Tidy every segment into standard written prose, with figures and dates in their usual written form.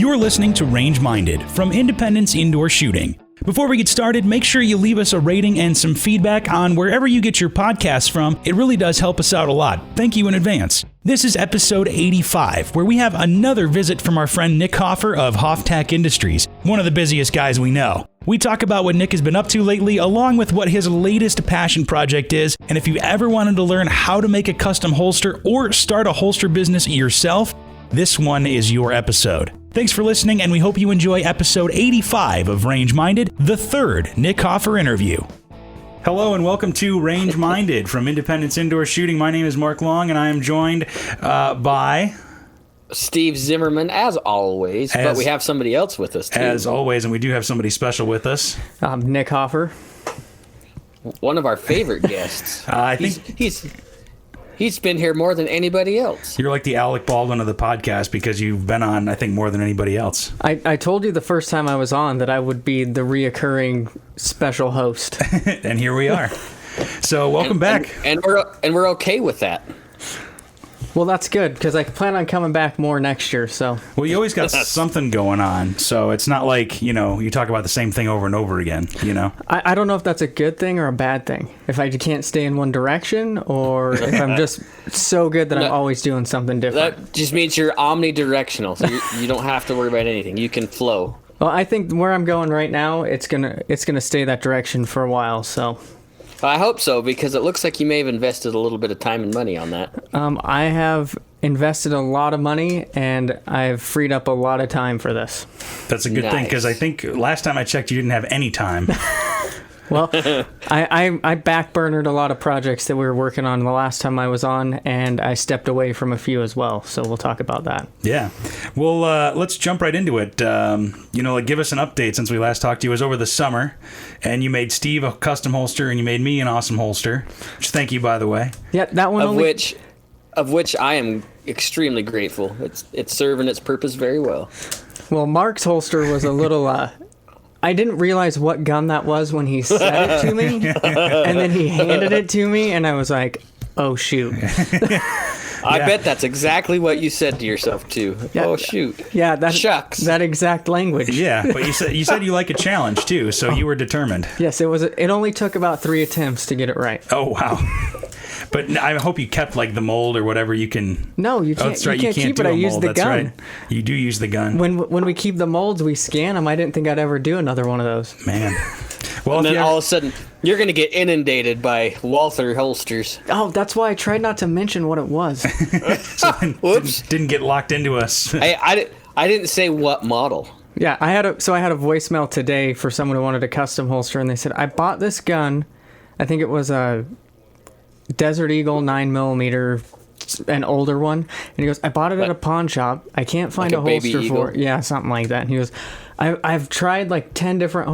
You're listening to Range Minded from Independence Indoor Shooting. Before we get started, make sure you leave us a rating and some feedback on wherever you get your podcasts from. It really does help us out a lot. Thank you in advance. This is episode 85, where we have another visit from our friend Nick Hoffer of Hoftac Industries, one of the busiest guys we know. We talk about what Nick has been up to lately, along with what his latest passion project is, and if you ever wanted to learn how to make a custom holster or start a holster business yourself, this one is your episode. Thanks for listening, and we hope you enjoy episode 85 of Range Minded, the third Nick Hoffer interview. Hello and welcome to Range Minded from Independence Indoor Shooting. My name is Mark Long, and I am joined by Steve Zimmerman, as always, but we have somebody else with us, too. As always, and we do have somebody special with us. Nick Hoffer. One of our favorite guests. I think He's been here more than anybody else. You're like the Alec Baldwin of the podcast because you've been on, I think, more than anybody else. I told you the first time I was on that I would be the reoccurring special host. And here we are. So welcome back. And we're okay with that. Well, that's good, because I plan on coming back more next year, so. Well, you always got something going on, so it's not like, you talk about the same thing over and over again, I don't know if that's a good thing or a bad thing. If I can't stay in one direction, or if I'm just so good that I'm always doing something different. That just means you're omnidirectional, so you don't have to worry about anything. You can flow. Well, I think where I'm going right now, it's gonna stay that direction for a while, so. I hope so, because it looks like you may have invested a little bit of time and money on that. I have invested a lot of money, and I've freed up a lot of time for this. That's a good thing, because I think last time I checked, you didn't have any time. Well, I backburnered a lot of projects that we were working on the last time I was on, and I stepped away from a few as well, so we'll talk about that. Yeah. Well, let's jump right into it. Give us an update since we last talked to you. It was over the summer, and you made Steve a custom holster, and you made me an awesome holster, which thank you, by the way. Yeah, that one Of which I am extremely grateful. It's serving its purpose very well. Well, Mark's holster was a little... I didn't realize what gun that was when he said it to me, and then he handed it to me, and I was like, oh, shoot. I bet that's exactly what you said to yourself, too. Yeah, oh, shoot. Yeah, Shucks. That exact language. Yeah, but you said you like a challenge, too, so you were determined. Yes, it only took about 3 attempts to get it right. Oh, wow. But I hope you kept, the mold or whatever you can... No, you can't, that's right. you can't keep it. I use the gun. Right. You do use the gun. When we keep the molds, we scan them. I didn't think I'd ever do another one of those. Man. Well, and then all of a sudden, you're going to get inundated by Walther holsters. Oh, that's why I tried not to mention what it was. Whoops. Didn't get locked into us. I didn't say what model. Yeah, I had a voicemail today for someone who wanted a custom holster, and they said, I bought this gun. I think it was a Desert Eagle 9mm, an older one. And he goes, I bought it at a pawn shop. I can't find a holster for it. Yeah, something like that. And he goes, I've tried 10 different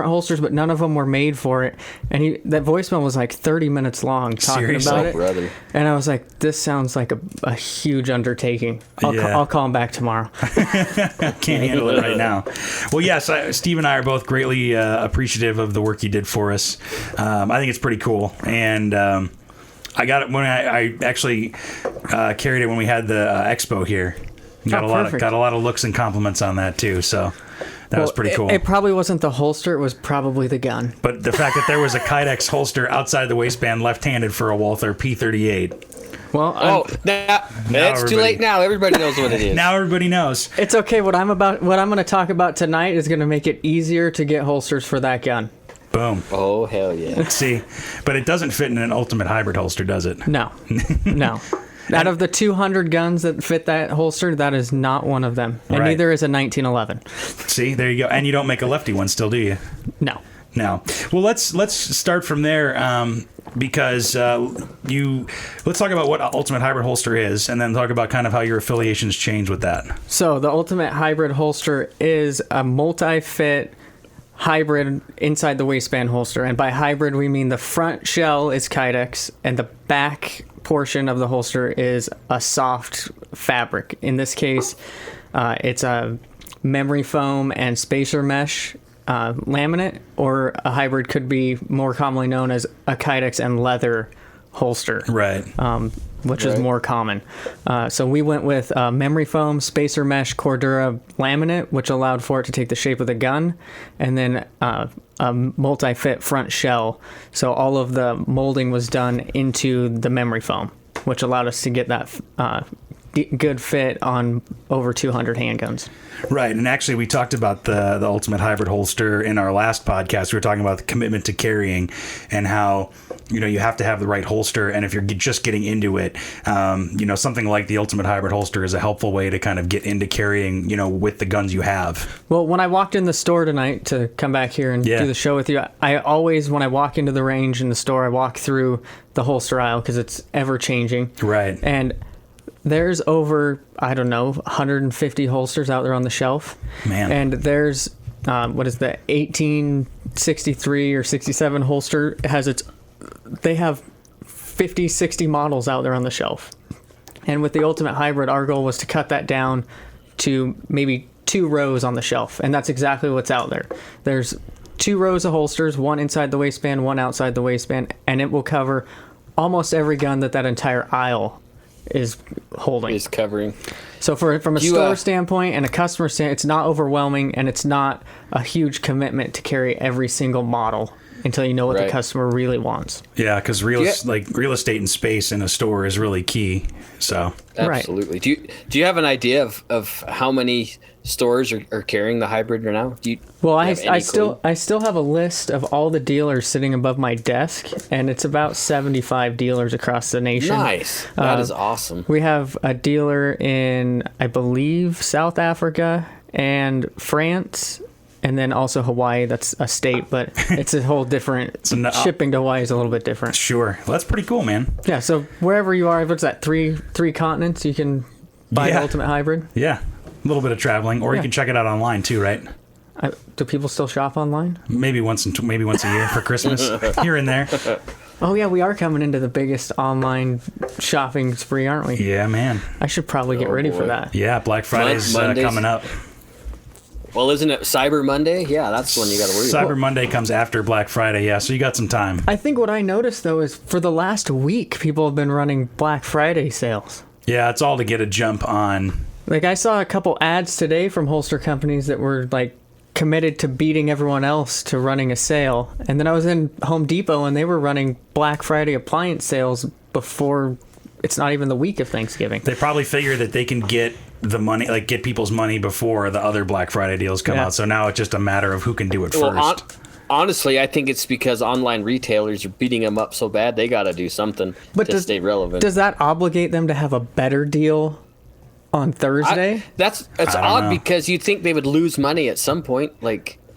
holsters, but none of them were made for it. And that voicemail was 30 minutes long talking about it. Brother. And I was like, this sounds like a huge undertaking. I'll call him back tomorrow. Can't handle it right now. Well, yes, Steve and I are both greatly appreciative of the work you did for us. I think it's pretty cool. And I got it when I actually carried it when we had the expo here. Got a lot of looks and compliments on that too. So that was pretty cool. It probably wasn't the holster; it was probably the gun. But the fact that there was a Kydex holster outside the waistband, left-handed for a Walther P38. Well, it's too late now. Everybody knows what it is. Now everybody knows. It's okay. What I'm going to talk about tonight is going to make it easier to get holsters for that gun. Boom. Oh, hell yeah. See, but it doesn't fit in an ultimate hybrid holster, does it? No. No. Out of the 200 guns that fit that holster, that is not one of them. And neither is a 1911. See, there you go. And you don't make a lefty one still, do you? No. No. Well, let's start from there because let's talk about what Ultimate Hybrid Holster is and then talk about kind of how your affiliations change with that. So the Ultimate Hybrid Holster is a multi-fit hybrid inside the waistband holster. And by hybrid, we mean the front shell is Kydex and the back portion of the holster is a soft fabric. In this case, it's a memory foam and spacer mesh laminate, or a hybrid could be more commonly known as a Kydex and leather holster. Right. Which is more common. So we went with memory foam, spacer mesh, Cordura laminate, which allowed for it to take the shape of the gun, and then a multi-fit front shell. So all of the molding was done into the memory foam, which allowed us to get that good fit on over 200 handguns. Right, and actually we talked about the Ultimate Hybrid holster in our last podcast. We were talking about the commitment to carrying and how, you have to have the right holster, and if you're just getting into it, something like the Ultimate Hybrid holster is a helpful way to kind of get into carrying, with the guns you have. Well, when I walked in the store tonight to come back here and do the show with you, I always, when I walk into the range in the store, I walk through the holster aisle because it's ever changing. Right. And there's over, 150 holsters out there on the shelf. Man. And there's, what is the 1863 or 67 holster? They have 50, 60 models out there on the shelf. And with the Ultimate Hybrid, our goal was to cut that down to maybe 2 rows on the shelf. And that's exactly what's out there. There's 2 rows of holsters, one inside the waistband, one outside the waistband, and it will cover almost every gun that entire aisle is holding. Is covering. So from a store standpoint and a customer standpoint, it's not overwhelming, and it's not a huge commitment to carry every single model until you know what the customer really wants. Yeah, because real estate and space in a store is really key. So absolutely. Right. Do you have an idea of how many stores are carrying the hybrid right now? I still have a list of all the dealers sitting above my desk, and it's about 75 dealers across the nation. Nice. That is awesome. We have a dealer in, I believe, South Africa and France, and then also Hawaii. That's a state, but it's a whole different... shipping to Hawaii is a little bit different. Sure. Well, that's pretty cool, man. Yeah, so wherever you are, what's that, three continents, you can buy the Ultimate Hybrid? Yeah. A little bit of traveling, or you can check it out online too, right? Do people still shop online? Maybe once a year for Christmas, here and there. Oh yeah, we are coming into the biggest online shopping spree, aren't we? Yeah, man. I should probably get ready for that. Yeah, Black Friday's coming up. Well, isn't it Cyber Monday? Yeah, that's when you got to worry about. Cyber Monday comes after Black Friday, yeah, so you got some time. I think what I noticed, though, is for the last week, people have been running Black Friday sales. Yeah, it's all to get a jump on. Like, I saw a couple ads today from holster companies that were, committed to beating everyone else to running a sale. And then I was in Home Depot, and they were running Black Friday appliance sales before... It's not even the week of Thanksgiving. They probably figure that they can get the money, get people's money before the other Black Friday deals come out. So now it's just a matter of who can do it first. Honestly, I think it's because online retailers are beating them up so bad they got to do something to stay relevant. Does that obligate them to have a better deal on Thursday? It's odd because you'd think they would lose money at some point.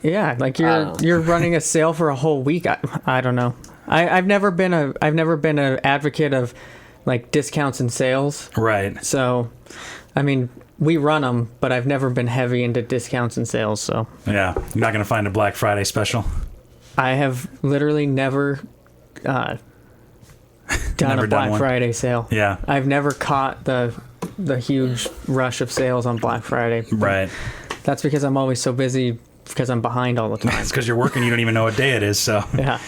You're running a sale for a whole week. I don't know. I've never been an advocate of discounts and sales. Right. So, I mean, we run them, but I've never been heavy into discounts and sales. So. Yeah, you're not gonna find a Black Friday special. I have literally never done a Black Friday sale. Yeah. I've never caught the huge rush of sales on Black Friday. Right. That's because I'm always so busy because I'm behind all the time. It's because you're working, you don't even know what day it is. So yeah.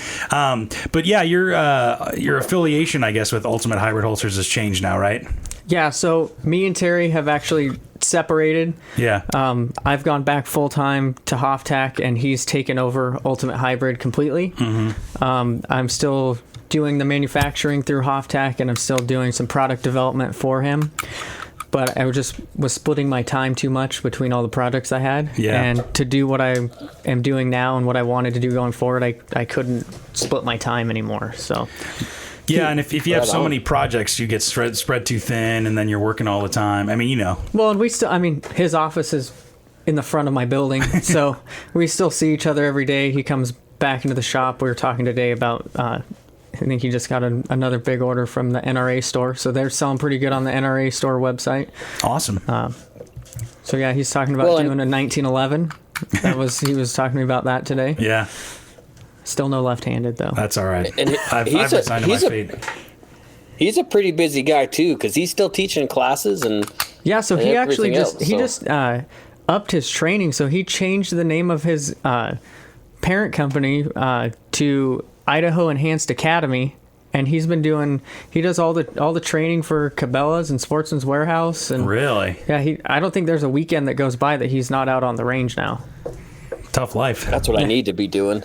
But yeah, your affiliation, I guess, with Ultimate Hybrid holsters has changed now, right? Yeah. So me and Terry have actually separated. Yeah. I've gone back full time to Hoftac, and he's taken over Ultimate Hybrid completely. Mm-hmm. I'm still doing the manufacturing through Hoftac, and I'm still doing some product development for him. But I was splitting my time too much between all the projects I had. Yeah. And to do what I am doing now and what I wanted to do going forward, I couldn't split my time anymore. So. Yeah, and if you have so many projects, you get spread too thin, and then you're working all the time. I mean, Well, and his office is in the front of my building, so we still see each other every day. He comes back into the shop. We were talking today about... I think he just got another big order from the NRA store, so they're selling pretty good on the NRA store website. Awesome. So yeah, he's talking about doing a 1911. He was talking to me about that today. Yeah. Still no left-handed though. That's all right. And I've resigned to my fate. He's a pretty busy guy too, because he's still teaching classes and yeah. So he actually just upped his training. So he changed the name of his parent company to Idaho Enhanced Academy, and he does all the training for Cabela's and Sportsman's Warehouse. And really? Yeah, I don't think there's a weekend that goes by that he's not out on the range now. Tough life. That's what I need to be doing.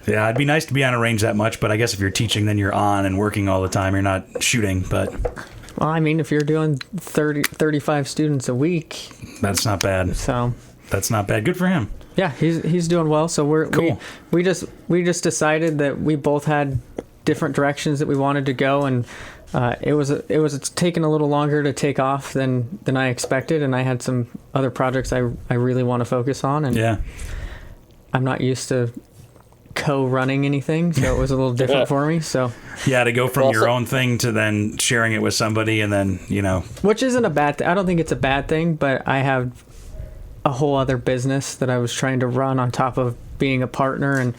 Yeah, it'd be nice to be on a range that much, but I guess if you're teaching, then you're on and working all the time. You're not shooting, but... Well, I mean, if you're doing 35 students a week... That's not bad. So... That's not bad. Good for him. Yeah, he's doing well. So we're cool. We just decided that we both had different directions that we wanted to go, and it was taking a little longer to take off than I expected, and I had some other projects I really want to focus on, and yeah. I'm not used to co-running anything, so it was a little different for me. So yeah, to go from your own thing to then sharing it with somebody, and then which isn't a bad thing. I don't think it's a bad thing, but I have a whole other business that I was trying to run on top of being a partner, and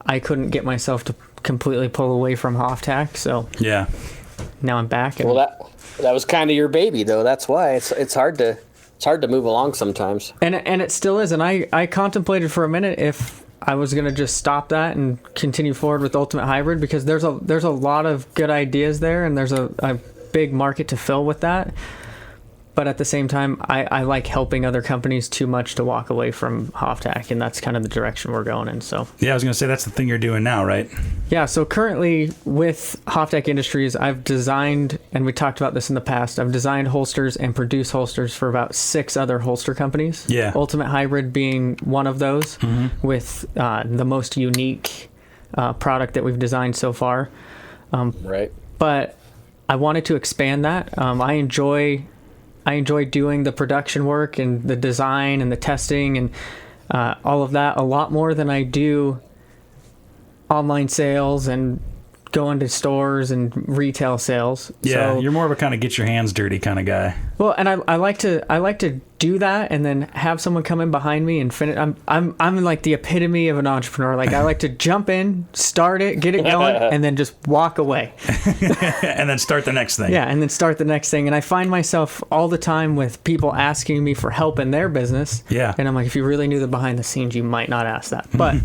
I couldn't get myself to completely pull away from Hoftac. So yeah, now I'm back. And, well, that was kind of your baby, though. That's why it's hard to move along sometimes. And it still is. And I contemplated for a minute if I was going to just stop that and continue forward with Ultimate Hybrid, because there's a lot of good ideas there, and there's a big market to fill with that. But at the same time, I like helping other companies too much to walk away from Hoftac, and that's kind of the direction we're going in. So yeah, I was going to say that's the thing you're doing now, right? Yeah. So currently with Hoftac Industries, I've designed, and we talked about this in the past, I've designed holsters and produced holsters for about 6 other holster companies. Yeah. Ultimate Hybrid being one of those, with the most unique product that we've designed so far. Right. But I wanted to expand that. I enjoy doing the production work and the design and the testing and all of that a lot more than I do online sales and going to stores and retail sales. Yeah, so, you're more of a kind of get your hands dirty kind of guy. Well, and I like to do that and then have someone come in behind me and finish. I'm like the epitome of an entrepreneur. Like, I like to jump in, start it, get it going, and then just walk away. And then start the next thing. Yeah, and then start the next thing. And I find myself all the time with people asking me for help in their business. Yeah. And I'm like, if you really knew the behind the scenes, you might not ask that. But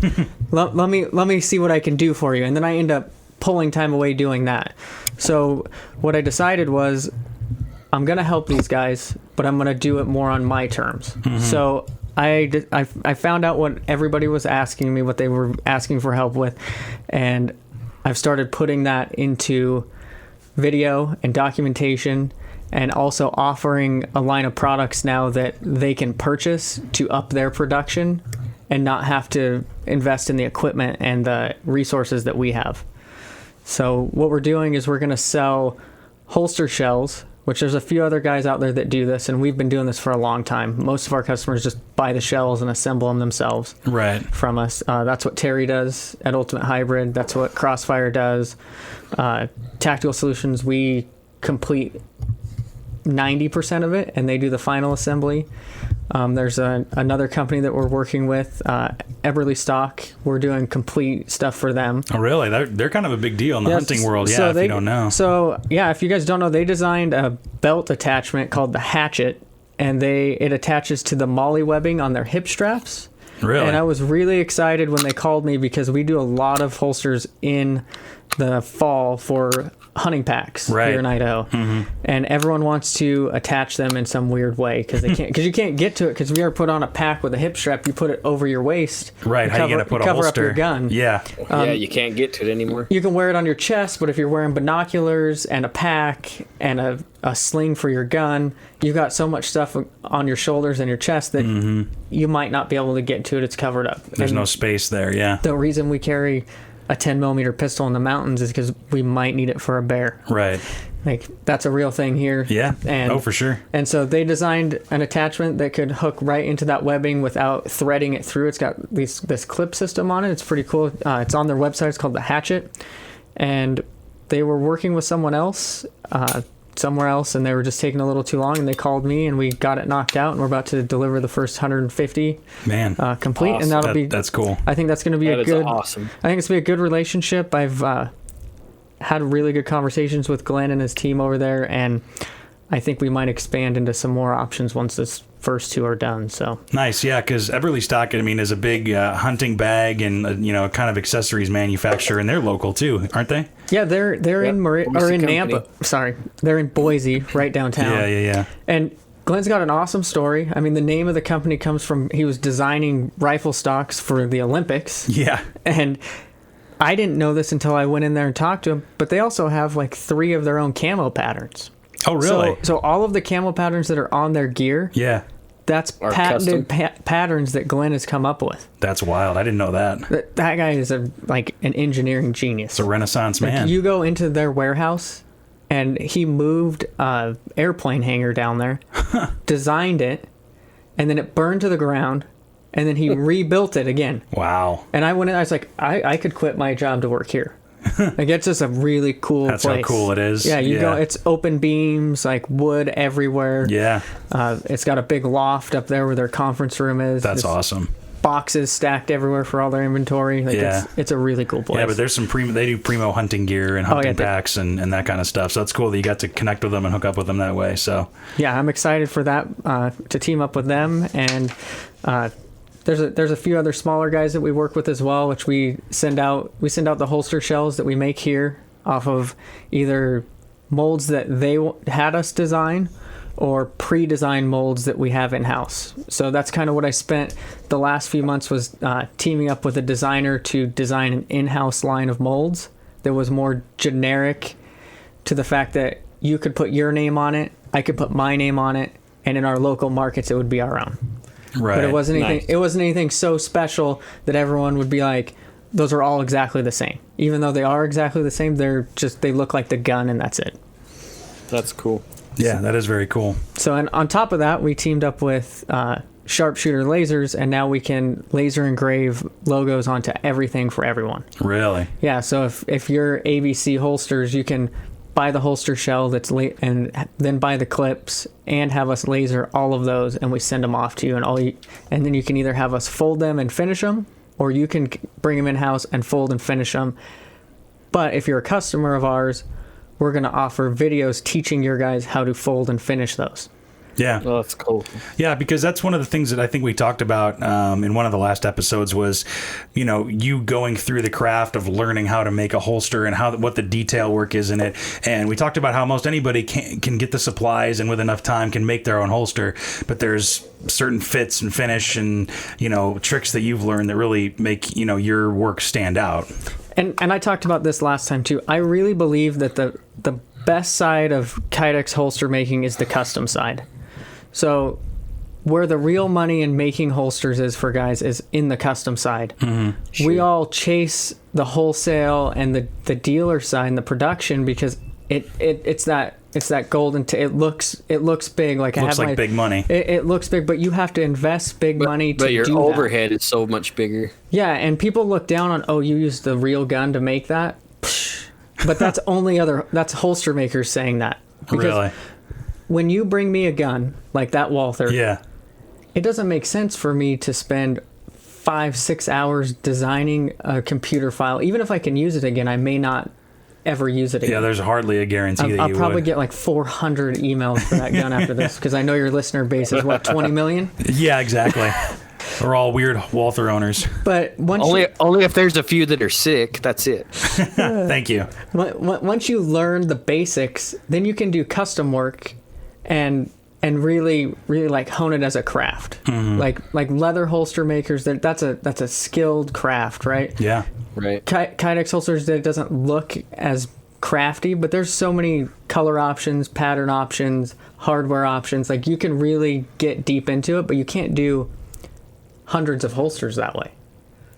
let me see what I can do for you. And then I end up pulling time away doing that. So what I decided was, I'm going to help these guys, but I'm going to do it more on my terms. So I found out what everybody was asking me, what they were asking for help with, and I've started putting that into video and documentation, and also offering a line of products now that they can purchase to up their production and not have to invest in the equipment and the resources that we have. So what we're doing is we're going to sell holster shells, which there's a few other guys out there that do this, and we've been doing this for a long time. Most of our customers just buy the shells and assemble them themselves from us. That's what Terry does at Ultimate Hybrid. That's what Crossfire does. Tactical Solutions, we complete 90% of it, and they do the final assembly. There's another company that we're working with, Eberly Stock. We're doing complete stuff for them. Oh, really? They're kind of a big deal in the hunting world, if you don't know. So, yeah, if you guys don't know, they designed a belt attachment called the Hatchet, and it attaches to the molly webbing on their hip straps. Really? And I was really excited when they called me, because we do a lot of holsters in the fall for hunting packs here in Idaho, and everyone wants to attach them in some weird way because you can't get to it, because if you ever put on a pack with a hip strap, you put it over your waist. Right, how you gonna put a holster? Cover up your gun. Yeah. You can't get to it anymore. You can wear it on your chest, but if you're wearing binoculars and a pack and a sling for your gun, you've got so much stuff on your shoulders and your chest that you might not be able to get to it. It's covered up. There's no space there, yeah. The reason we carry a 10 millimeter pistol in the mountains is because we might need it for a bear. Right. Like, that's a real thing here. Yeah. And, for sure. And so they designed an attachment that could hook right into that webbing without threading it through. It's got this clip system on it. It's pretty cool. It's on their website. It's called the Hatchet. And they were working with someone else, somewhere else, and they were just taking a little too long, and they called me, and we got it knocked out, and we're about to deliver the first 150 complete. Awesome. And that's cool. I think that's going to be awesome. I think it's going to be a good relationship. I've had really good conversations with Glenn and his team over there, and I think we might expand into some more options once this first 2 are done. So nice. Yeah, because Eberly Stock, I mean, is a big hunting bag and kind of accessories manufacturer, and they're local too, aren't they? Yeah, they're in Company. Nampa. Sorry, they're in Boise, right downtown. Yeah. And Glenn's got an awesome story. I mean, the name of the company comes from he was designing rifle stocks for the Olympics. Yeah. And I didn't know this until I went in there and talked to him, but they also have like 3 of their own camo patterns. Oh, really? So all of the camo patterns that are on their gear, Yeah. that's patented patterns that Glenn has come up with. That's wild. I didn't know that. That guy is an engineering genius. It's a Renaissance man. You go into their warehouse, and he moved an airplane hangar down there, designed it, and then it burned to the ground, and then he rebuilt it again. Wow. And I went in, I was like, I could quit my job to work here. Like, it's just a really cool That's place. how cool it is. Yeah, you go, it's open beams, like wood everywhere. Yeah. It's got a big loft up there where their conference room is. That's There's awesome. boxes stacked everywhere for all their inventory. Like, Yeah. it's a really cool place. Yeah, but there's some they do primo hunting gear and hunting packs and that kind of stuff. So it's cool that you got to connect with them and hook up with them that way. So yeah, I'm excited for that, to team up with them. And there's a few other smaller guys that we work with as well, which we send out the holster shells that we make here off of either molds that they had us design or pre-designed molds that we have in-house. So that's kind of what I spent the last few months was teaming up with a designer to design an in-house line of molds that was more generic to the fact that you could put your name on it, I could put my name on it, and in our local markets it would be our own. right. But it wasn't anything. Nice. It wasn't anything so special that everyone would be like, "Those are all exactly the same." Even though they are exactly the same, they look like the gun, and that's it. That's cool. Yeah, that is very cool. So, and on top of that, we teamed up with sharpshooter lasers, and now we can laser engrave logos onto everything for everyone. Really? Yeah. So if you're ABC holsters, you can buy the holster shell and then buy the clips and have us laser all of those, and we send them off to you, and then you can either have us fold them and finish them, or you can bring them in house and fold and finish them. But if you're a customer of ours, we're going to offer videos teaching your guys how to fold and finish those. Yeah. Oh, that's cool. Yeah, because that's one of the things that I think we talked about in one of the last episodes was, you going through the craft of learning how to make a holster and what the detail work is in it. And we talked about how most anybody can get the supplies and with enough time can make their own holster. But there's certain fits and finish and, tricks that you've learned that really make, your work stand out. And I talked about this last time too. I really believe that the best side of Kydex holster making is the custom side. So where the real money in making holsters is for guys is in the custom side. Mm-hmm. Sure. We all chase the wholesale and the dealer side and the production because it's that golden. It looks big. Like Looks like big money. It looks big, but you have to invest big money to do that. But your overhead is so much bigger. Yeah, and people look down on, you used the real gun to make that. Psh. But that's that's holster makers saying that. Because Really? when you bring me a gun like that Walther, Yeah. it doesn't make sense for me to spend 5-6 hours designing a computer file. Even if I can use it again, I may not ever use it again. Yeah, there's hardly a guarantee that I'll you probably would. get like 400 emails for that gun after this because I know your listener base is 20 million. Yeah, exactly. We're all weird Walther owners. But Only if there's a few that are sick. That's it. Thank you. once you learn the basics, then you can do custom work and really like hone it as a craft. Mm-hmm. Like leather holster makers, that's a skilled craft, right? Yeah. Right. Kydex holsters, that doesn't look as crafty, but there's so many color options, pattern options, hardware options. Like you can really get deep into it, but you can't do hundreds of holsters that way.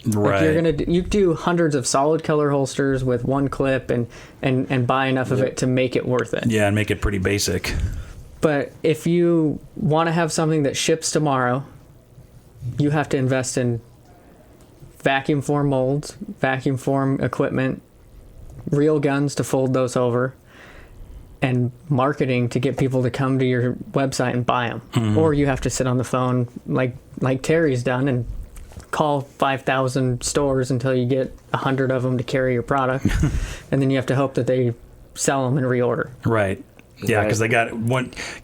Right. Like you do hundreds of solid color holsters with one clip and buy enough of it to make it worth it. Yeah, and make it pretty basic. But if you want to have something that ships tomorrow, you have to invest in vacuum form molds, vacuum form equipment, real guns to fold those over, and marketing to get people to come to your website and buy them. Mm-hmm. Or you have to sit on the phone like Terry's done and call 5,000 stores until you get 100 of them to carry your product. And then you have to hope that they sell them and reorder. Right. Yeah, because they got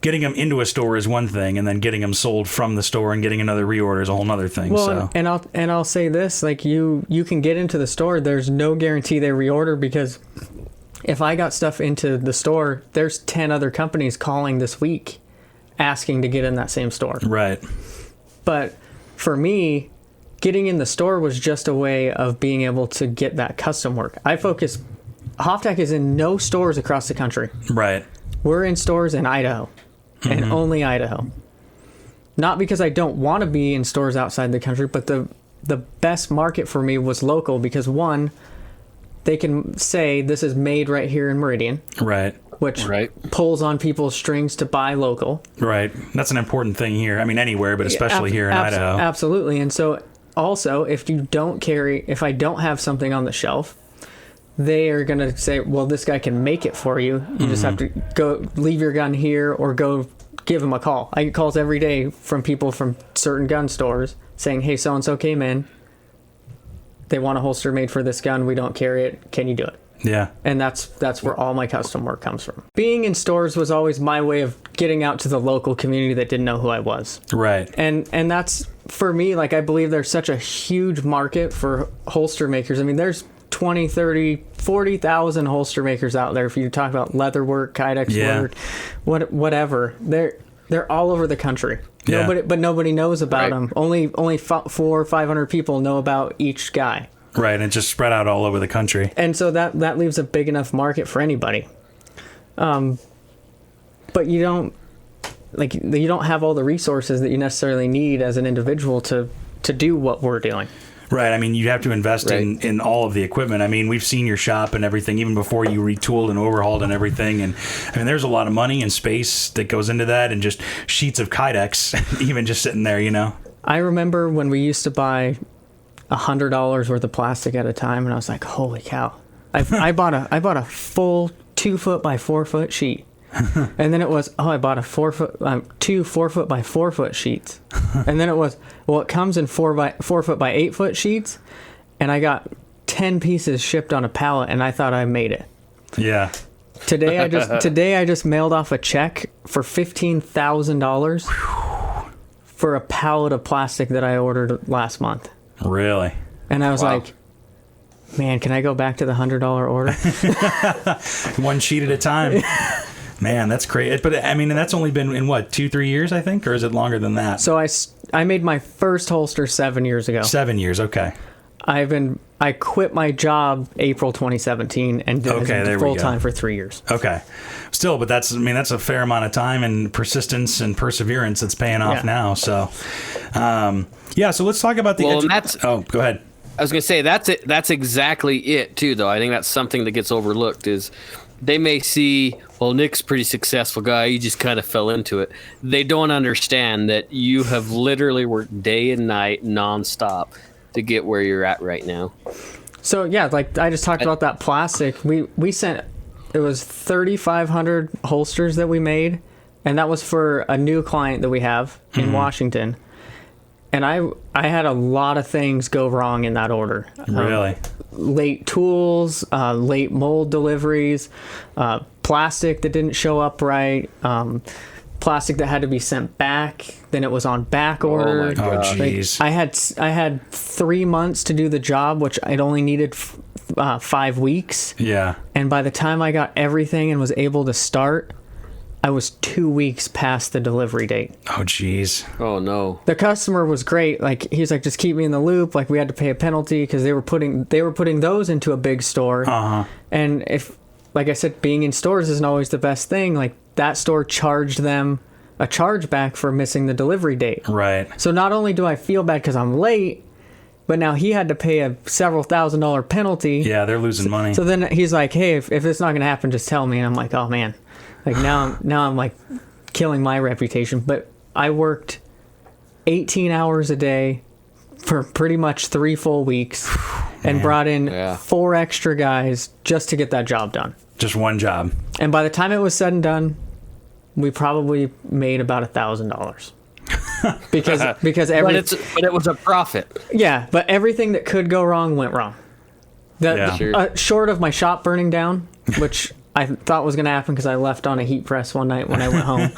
getting them into a store is one thing, and then getting them sold from the store and getting another reorder is a whole other thing. Well, so. and I'll say this: like you can get into the store. There's no guarantee they reorder because if I got stuff into the store, there's 10 other companies calling this week asking to get in that same store. Right. But for me, getting in the store was just a way of being able to get that custom work. Hoftac is in no stores across the country. Right. We're in stores in Idaho, and only Idaho. Not because I don't want to be in stores outside the country, but the best market for me was local because, one, they can say this is made right here in Meridian. Right. Which pulls on people's strings to buy local. Right. That's an important thing here. I mean, anywhere, but especially here in Idaho. Absolutely. And so also, if I don't have something on the shelf, they are going to say, well, this guy can make it for you. You just have to go leave your gun here or go give him a call. I get calls every day from people from certain gun stores saying, hey, so-and-so came in. They want a holster made for this gun. We don't carry it. Can you do it? Yeah. And that's where all my custom work comes from. Being in stores was always my way of getting out to the local community that didn't know who I was. Right. And that's, for me, like, I believe there's such a huge market for holster makers. I mean, there's 20, 30, 40,000 holster makers out there. If you talk about leather work, kydex work, whatever. They're all over the country. Yeah. Nobody knows about them. Only 400 or 500 people know about each guy. Right, and just spread out all over the country. And so that leaves a big enough market for anybody. But you don't have all the resources that you necessarily need as an individual to do what we're doing. Right. I mean, you have to invest in all of the equipment. I mean, we've seen your shop and everything, even before you retooled and overhauled and everything. And I mean, there's a lot of money and space that goes into that, and just sheets of kydex, even just sitting there, you know. I remember when we used to buy $100 worth of plastic at a time, and I was like, holy cow. I bought a full 2 foot by 4 foot sheet. And then it was, I bought a 4 foot by 4 foot sheets. And then it was, it comes in 4 foot by 8 foot sheets. And I got 10 pieces shipped on a pallet, and I thought I made it. Yeah. Today I just mailed off a check for $15,000 for a pallet of plastic that I ordered last month. Really? And I was like, man, can I go back to the $100 order? One sheet at a time. Man, that's crazy. But I mean, and that's only been in what, 2-3 years, I think, or is it longer than that? So I made my first holster 7 years ago. 7 years, okay. I quit my job April 2017 and did it full time for 3 years. Okay. Still, but that's a fair amount of time and persistence and perseverance that's paying off now. So, so let's talk about the. Go ahead. I was going to say that's exactly it too, though. I think that's something that gets overlooked is they may see, well, Nick's a pretty successful guy. He just kind of fell into it. They don't understand that you have literally worked day and night nonstop to get where you're at right now. So yeah, like I just talked about that plastic. We sent, it was 3,500 holsters that we made, and that was for a new client that we have in Washington. And I had a lot of things go wrong in that order. Really? Late tools, late mold deliveries, plastic that didn't show up right, plastic that had to be sent back, then it was on back order. Oh my God. Oh, jeez. Like, I had 3 months to do the job, which I'd only needed 5 weeks. Yeah. And by the time I got everything and was able to start, I was 2 weeks past the delivery date. Oh, jeez. Oh, no. The customer was great. Like, he's like, just keep me in the loop. Like, we had to pay a penalty because they were putting those into a big store. Uh-huh. And if, like I said, being in stores isn't always the best thing. Like, that store charged them a chargeback for missing the delivery date. Right. So not only do I feel bad because I'm late, but now he had to pay a several $1,000 penalty. Yeah, they're losing money. So then he's like, hey, if it's not going to happen, just tell me. And I'm like, oh, man. Like, now I'm like killing my reputation. But I worked 18 hours a day for pretty much 3 full weeks and brought in 4 extra guys just to get that job done. Just one job. And by the time it was said and done, we probably made about $1,000. because but it was a profit. Yeah, but everything that could go wrong went wrong. Short of my shop burning down, which I thought was going to happen because I left on a heat press one night when I went home.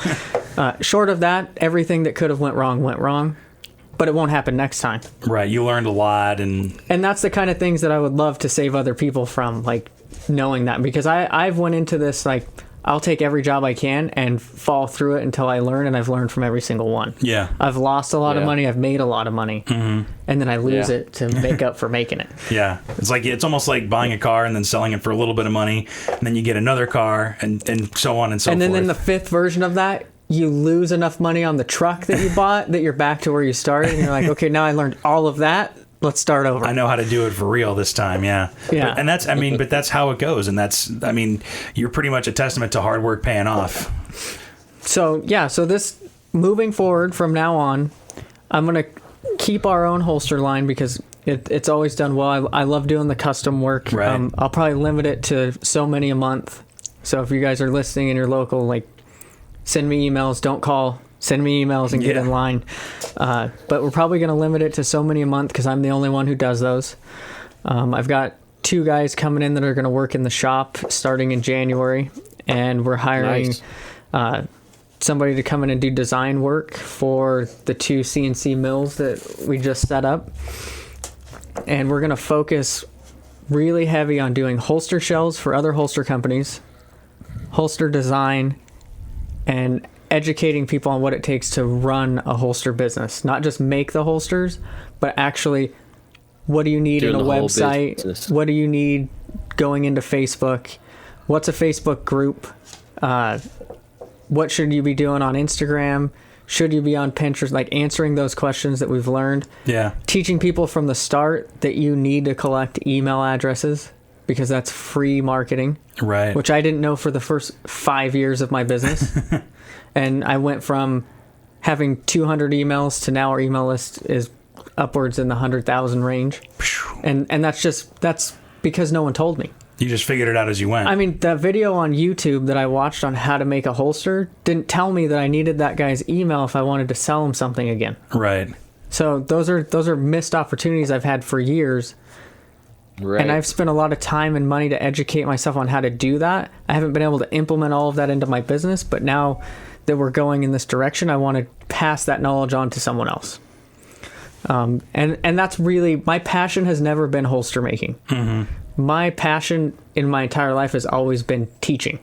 Short of that, everything that could have went wrong. But it won't happen next time. Right, you learned a lot. And that's the kind of things that I would love to save other people from. Like, knowing that, because I've went into this like, I'll take every job I can and fall through it until I learn, and I've learned from every single one. Yeah. I've lost a lot of money. I've made a lot of money. Mm-hmm. And then I lose it to make up for making it. Yeah. It's almost like buying a car and then selling it for a little bit of money, and then you get another car and so on and so forth. And then in the fifth version of that, you lose enough money on the truck that you bought that you're back to where you started, and you're like, okay, now I learned all of that. Let's start over. I know how to do it for real this time. Yeah. Yeah. But that's how it goes. And you're pretty much a testament to hard work paying off. So this, moving forward from now on, I'm going to keep our own holster line because it's always done well. I love doing the custom work. Right. I'll probably limit it to so many a month. So if you guys are listening and you're local, like, send me emails, don't call. Send me emails and get in line. But we're probably going to limit it to so many a month because I'm the only one who does those. I've got 2 guys coming in that are going to work in the shop starting in January. And we're hiring somebody to come in and do design work for the 2 CNC mills that we just set up. And we're going to focus really heavy on doing holster shells for other holster companies, holster design, and educating people on what it takes to run a holster business. Not just make the holsters, but actually, what do you need in a website? What do you need going into Facebook? What's a Facebook group? What should you be doing on Instagram? Should you be on Pinterest? Like, answering those questions that we've learned. Yeah. Teaching people from the start that you need to collect email addresses because that's free marketing. Right. Which I didn't know for the first 5 years of my business. And I went from having 200 emails to now our email list is upwards in the 100,000 range. And that's because no one told me. You just figured it out as you went. I mean, the video on YouTube that I watched on how to make a holster didn't tell me that I needed that guy's email if I wanted to sell him something again. Right. So those are missed opportunities I've had for years. Right. And I've spent a lot of time and money to educate myself on how to do that. I haven't been able to implement all of that into my business, but now that we're going in this direction, I want to pass that knowledge on to someone else. And that's really, my passion has never been holster making. Mm-hmm. My passion in my entire life has always been teaching.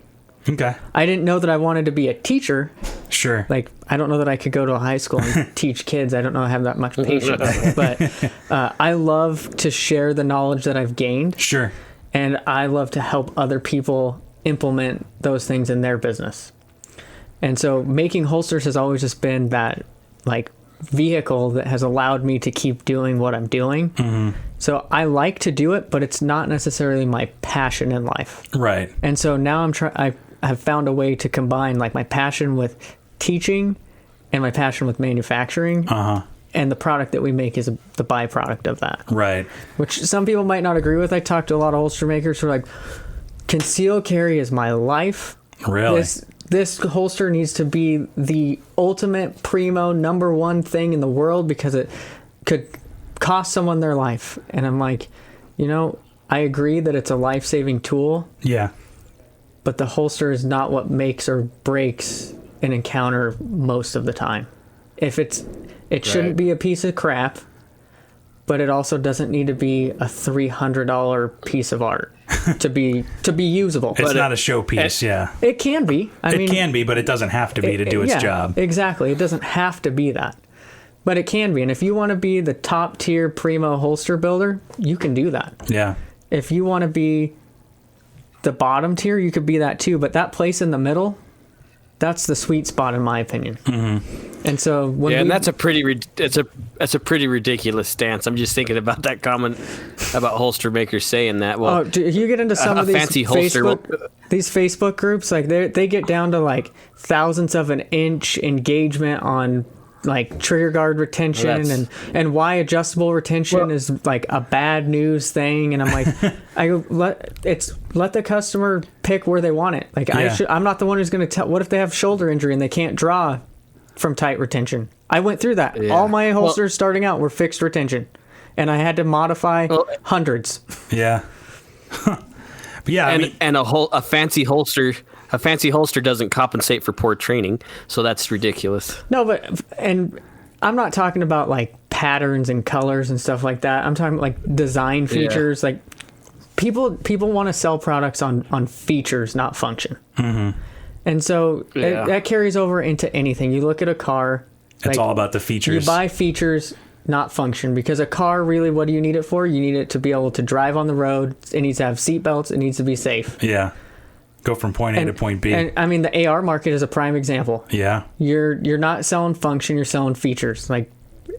Okay. I didn't know that I wanted to be a teacher. Sure. Like, I don't know that I could go to a high school and teach kids. I don't know I have that much patience. But I love to share the knowledge that I've gained. Sure. And I love to help other people implement those things in their business. And so making holsters has always just been that, like, vehicle that has allowed me to keep doing what I'm doing. Mm-hmm. So I like to do it, but it's not necessarily my passion in life. Right. And so now I have found a way to combine, like, my passion with teaching and my passion with manufacturing. Uh-huh. And the product that we make is the byproduct of that. Right. Which some people might not agree with. I talked to a lot of holster makers who are like, concealed carry is my life. Really? This holster needs to be the ultimate primo #1 thing in the world because it could cost someone their life. And I'm like, I agree that it's a life-saving tool. Yeah. But the holster is not what makes or breaks an encounter most of the time. It shouldn't be a piece of crap, but it also doesn't need to be a $300 piece of art to be usable. It's not a showpiece, yeah. It can be. It can be, but it doesn't have to be to do its job. Exactly. It doesn't have to be that. But it can be. And if you want to be the top tier primo holster builder, you can do that. Yeah. If you want to be the bottom tier, you could be that too. But that place in the middle, that's the sweet spot in my opinion. Mm-hmm. And so and that's a pretty ridiculous stance. I'm just thinking about that comment about holster makers saying that. Well, do you get into some of these fancy holster these Facebook groups, like they get down to like thousandths of an inch engagement on like trigger guard retention and why adjustable retention is like a bad news thing. And I'm like, let the customer pick where they want it. Like I'm not the one who's going to tell. What if they have shoulder injury and they can't draw from tight retention? I went through that. Yeah. All my holsters starting out were fixed retention, and I had to modify hundreds. Yeah. But yeah, a fancy holster. A fancy holster doesn't compensate for poor training, so that's ridiculous. No, and I'm not talking about like patterns and colors and stuff like that. I'm talking like design features. Like people want to sell products on features, not function. And so that carries over into anything. You look at a car. It's all about the features. You buy features, not function, because a car, really, what do you need it for? You need it to be able to drive on the road. It needs to have seat belts. It needs to be safe. Yeah. Go from point A to point B. And I mean, the AR market is a prime example. Yeah. You're not selling function, you're selling features. Like,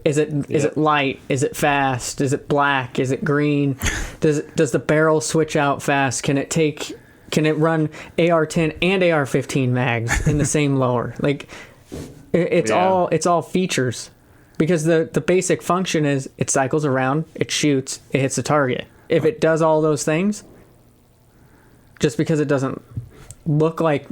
is it light? Is it fast? Is it black? Is it green? Does the barrel switch out fast? Can it run AR-10 and AR-15 mags in the same lower? Like, it's all features. Because the basic function is it cycles around, it shoots, it hits the target. If it does all those things, just because it doesn't look like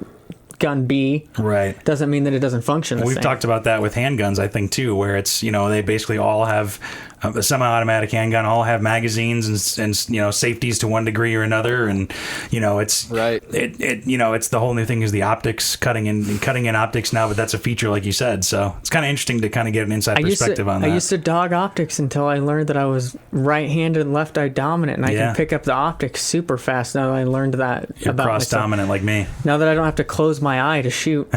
gun B, right, doesn't mean that it doesn't function the We've same. talked about that with handguns, I think, too, where it's, they basically all have a semi-automatic handgun, all have magazines and safeties to one degree or another, and it's right. It's the whole new thing is the optics, cutting in optics now, but that's a feature, like you said. So it's kind of interesting to kind of get an inside perspective on that. I used to dog optics until I learned that I was right-handed and left-eye dominant, and I can pick up the optics super fast now that I learned that. You're about cross-dominant like me. Now that I don't have to close my eye to shoot.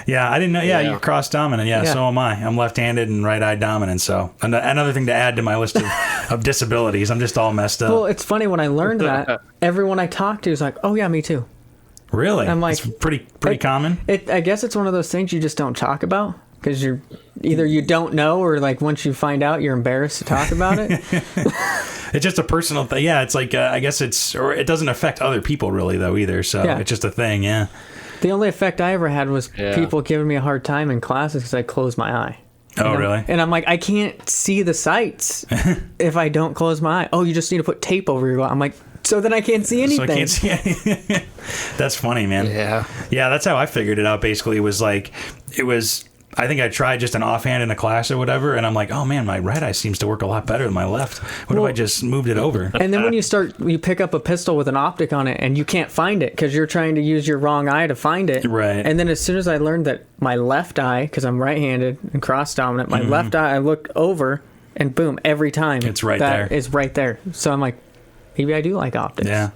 Yeah, I didn't know. Yeah, you're cross-dominant. Yeah, so am I. I'm left-handed and right-eye dominant. So another thing to add to my list of disabilities. I'm just all messed up. Well, it's funny, when I learned that, everyone I talked to is like, "Oh yeah, me too." Really? I'm like, it's pretty common. I guess it's one of those things you just don't talk about because you're either you don't know, or like once you find out, you're embarrassed to talk about it. It's just a personal thing. Yeah, it's like I guess it doesn't affect other people really though either. So it's just a thing. Yeah. The only effect I ever had was people giving me a hard time in classes because I closed my eye. Oh, really? And I'm like, I can't see the sights if I don't close my eye. Oh, you just need to put tape over your eye. I'm like, so then I can't see anything. So I can't see anything. That's funny, man. Yeah. Yeah, that's how I figured it out, basically. I think I tried just an offhand in a class or whatever, and I'm like, oh man, my right eye seems to work a lot better than my left. What if I just moved it over? And then when you pick up a pistol with an optic on it and you can't find it because you're trying to use your wrong eye to find it. Right. And then as soon as I learned that my left eye, because I'm right-handed and cross-dominant, my left eye, I look over and boom, every time. It's right there. It's right there. So I'm like, maybe I do like optics. Yeah.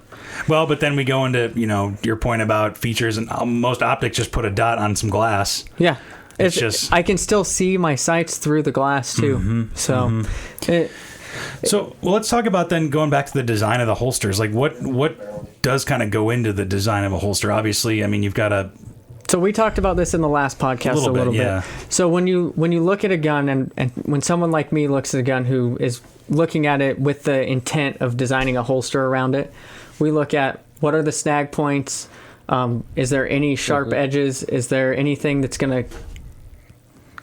Well, but then we go into, your point about features, and most optics just put a dot on some glass. Yeah. It's just, I can still see my sights through the glass too. So let's talk about then going back to the design of the holsters. Like what does kind of go into the design of a holster? Obviously, I mean, you've got a. So we talked about this in the last podcast a little bit. So when you look at a gun and when someone like me looks at a gun who is looking at it with the intent of designing a holster around it, we look at what are the snag points. Is there any sharp edges? Is there anything that's going to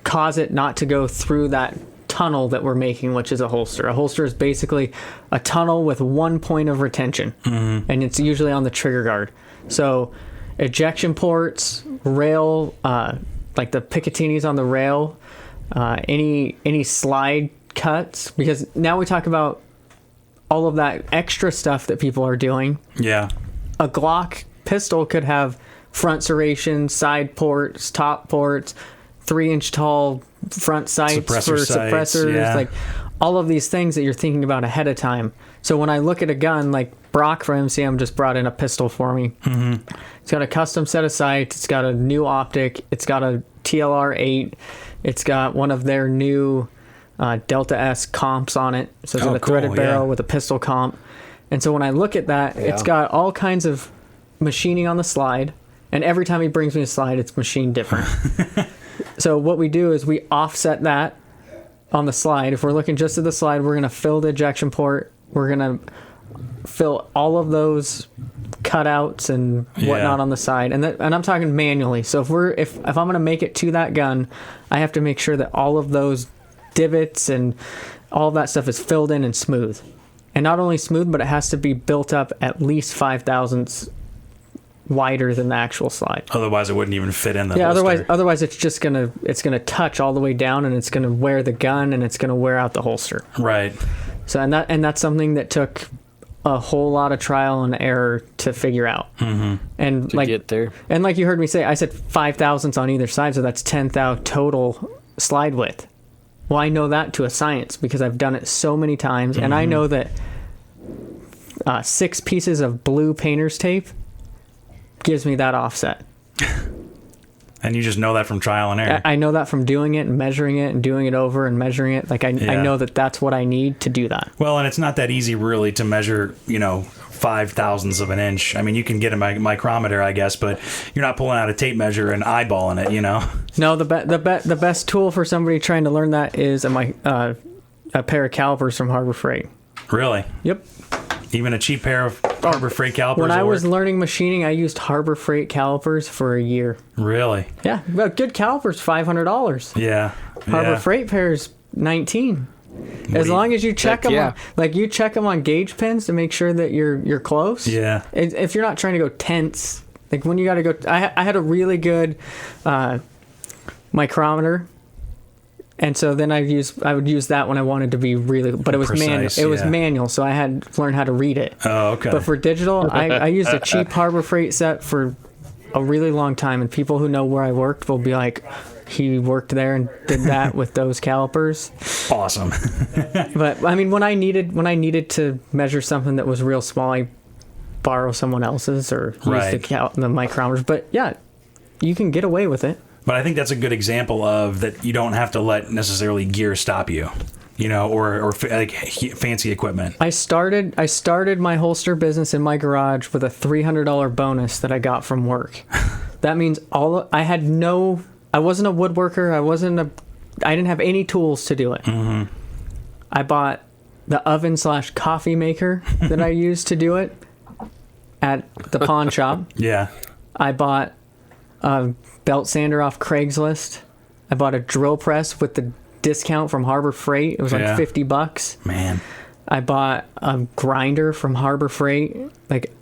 cause it not to go through that tunnel that we're making, which is a holster? A holster is basically a tunnel with one point of retention, and it's usually on the trigger guard. So ejection ports, rail, like the Picatinis on the rail, any slide cuts, because now we talk about all of that extra stuff that people are doing. Yeah. A Glock pistol could have front serrations, side ports, top ports, 3-inch tall front sights for suppressors, like all of these things that you're thinking about ahead of time. So when I look at a gun, like Brock from MCM just brought in a pistol for me. It's got a custom set of sights. It's got a new optic. It's got a TLR 8. It's got one of their new Delta S comps on it. So it's got a threaded barrel with a pistol comp. And so when I look at that, it's got all kinds of machining on the slide. And every time he brings me a slide, it's machined different. So what we do is we offset that on the slide. If we're looking just at the slide, we're going to fill the ejection port. We're going to fill all of those cutouts and whatnot on the side. And I'm talking manually. So if I'm going to make it to that gun, I have to make sure that all of those divots and all of that stuff is filled in and smooth. And not only smooth, but it has to be built up at least 5 thousandths wider than the actual slide. Otherwise, it wouldn't even fit in the holster. Otherwise, it's just gonna touch all the way down, and it's gonna wear the gun, and it's gonna wear out the holster. Right. So and that's something that took a whole lot of trial and error to figure out. And to get there. And like you heard me say, I said 5 thousandths on either side, so that's 10 thou total slide width. Well, I know that to a science because I've done it so many times, and I know that 6 pieces of blue painter's tape gives me that offset. And you just know that from trial and error. I know that from doing it and measuring it and doing it over and measuring it. Like I know that that's what I need to do that. Well, and it's not that easy really to measure, 5/1000ths of an inch. I mean, you can get a micrometer, I guess, but you're not pulling out a tape measure and eyeballing it, No, the best tool for somebody trying to learn that is a pair of calipers from Harbor Freight. Really? Yep. Even a cheap pair of Harbor Freight calipers? When I was learning machining, I used Harbor Freight calipers for a year. Really? Yeah, well, good calipers, $500. Yeah. Harbor Freight pairs, $19. As long as you check them, you check them on gauge pins to make sure that you're close. Yeah. If you're not trying to go tenths, like when you got to go, I had a really good micrometer. And so then I would use that when I wanted to be really, but it was precise, manual. It was manual, so I had to learn how to read it. Oh, okay. But for digital, I used a cheap Harbor Freight set for a really long time, and people who know where I worked will be like, he worked there and did that with those calipers. Awesome. But I mean, when I needed to measure something that was real small, I borrow someone else's or use the micrometers. But yeah, you can get away with it. But I think that's a good example of that you don't have to let necessarily gear stop you, or like fancy equipment. I started my holster business in my garage with a $300 bonus that I got from work. That means I wasn't a woodworker. I didn't have any tools to do it. Mm-hmm. I bought the oven/coffee maker that I used to do it at the pawn shop. Yeah. I bought a belt sander off Craigslist. I bought a drill press with the discount from Harbor Freight. It was like $50. Man. I bought a grinder from Harbor Freight. Like,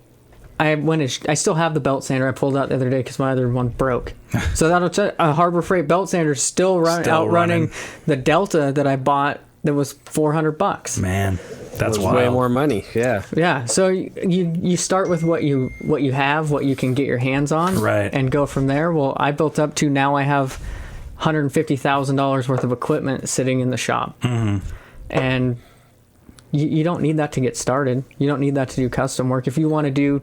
I still have the belt sander I pulled out the other day because my other one broke. So a Harbor Freight belt sander is still outrunning the Delta that I bought that was $400. Man, that's wild. Way more money. Yeah. Yeah. So you start with what you have, what you can get your hands on, right, and go from there. Well, I built up to now I have $150,000 worth of equipment sitting in the shop, and you don't need that to get started. You don't need that to do custom work. If you want to do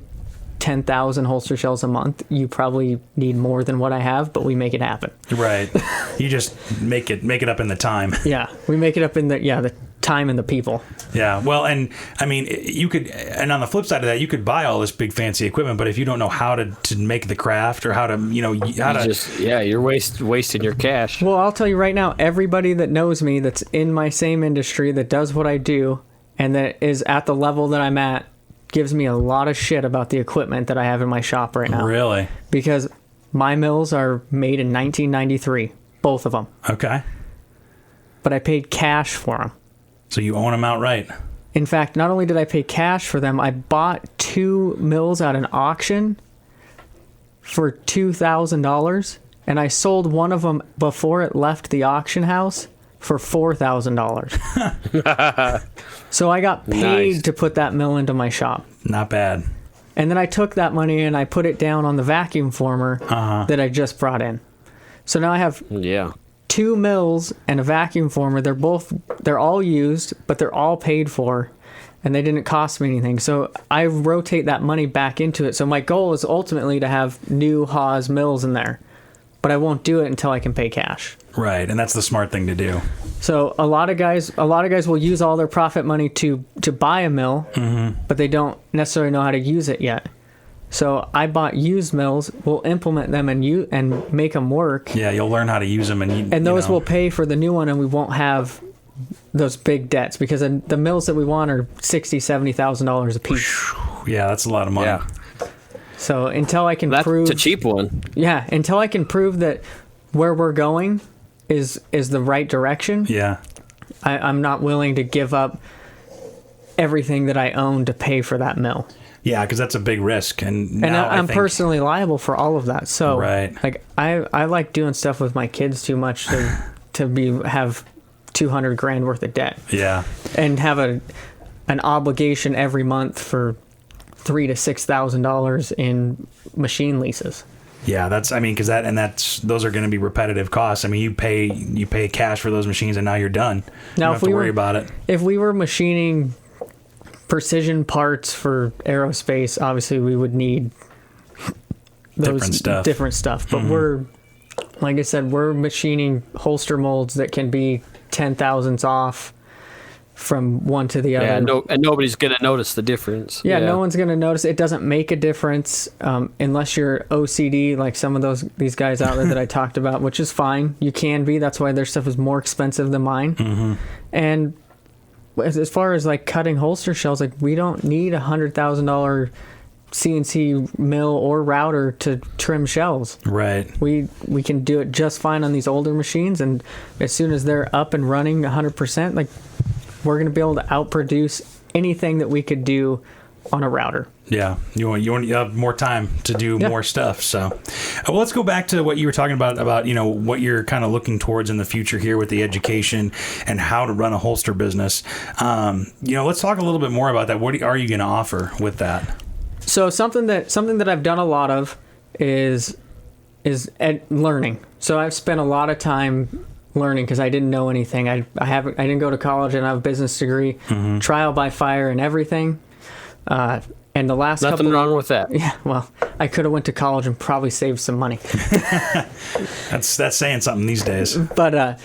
10,000 holster shells a month, you probably need more than what I have, but we make it happen. Right. You just make it up in the time. Yeah, we make it up in the time and the people. Yeah. Well, and I mean, and on the flip side of that, you could buy all this big fancy equipment, but if you don't know how to make the craft or how to, you're wasting your cash. Well, I'll tell you right now, everybody that knows me that's in my same industry that does what I do and that is at the level that I'm at gives me a lot of shit about the equipment that I have in my shop right now. Really? Because my mills are made in 1993, both of them. Okay. But I paid cash for them. So you own them outright? In fact, not only did I pay cash for them, I bought 2 mills at an auction for $2,000, and I sold one of them before it left the auction house for $4,000. So I got paid to put that mill into my shop. Not bad. And then I took that money and I put it down on the vacuum former that I just brought in. So now I have 2 mills and a vacuum former. They're all used, but they're all paid for, and they didn't cost me anything. So I rotate that money back into it. So my goal is ultimately to have new Haas mills in there, but I won't do it until I can pay cash. Right, and that's the smart thing to do. So a lot of guys will use all their profit money to buy a mill, but they don't necessarily know how to use it yet. So I bought used mills. We'll implement them and make them work. Yeah, you'll learn how to use them, and those will pay for the new one, and we won't have those big debts because the mills that we want are $60,000-$70,000 a piece. Yeah, that's a lot of money. Yeah. So until I can prove that's a cheap one. Yeah, until I can prove that where we're going is the right direction. Yeah. I'm not willing to give up everything that I own to pay for that mill. Yeah, because that's a big risk, and I'm personally liable for all of that. So, right. Like I like doing stuff with my kids too much to have $200,000 worth of debt. Yeah, and have an obligation every month for $3,000 to $6,000 in machine leases. Yeah, those are going to be repetitive costs. I mean, you pay cash for those machines, and now you're done. Now, you don't have to worry about it. If we were machining precision parts for aerospace, obviously we would need those different stuff. But we're, like I said, we're machining holster molds that can be 10,000ths off from one to the other. Yeah, and nobody's going to notice the difference. Yeah, no one's going to notice. It doesn't make a difference unless you're OCD, like some of these guys out there that I talked about, which is fine. You can be. That's why their stuff is more expensive than mine. And as far as like cutting holster shells, like we don't need $100,000 CNC mill or router to trim shells. Right. We can do it just fine on these older machines, and as soon as they're up and running 100%, like we're going to be able to outproduce anything that we could do on a router. Yeah, you have more time to do more stuff. So, well, let's go back to what you were talking about what you're kind of looking towards in the future here with the education and how to run a holster business. Let's talk a little bit more about that. What are you going to offer with that? So something that I've done a lot of is learning. So I've spent a lot of time learning because I didn't know anything. I didn't go to college, and I have a business degree, trial by fire and everything. And the last nothing wrong with that. Yeah, well, I could have went to college and probably saved some money. That's saying something these days. But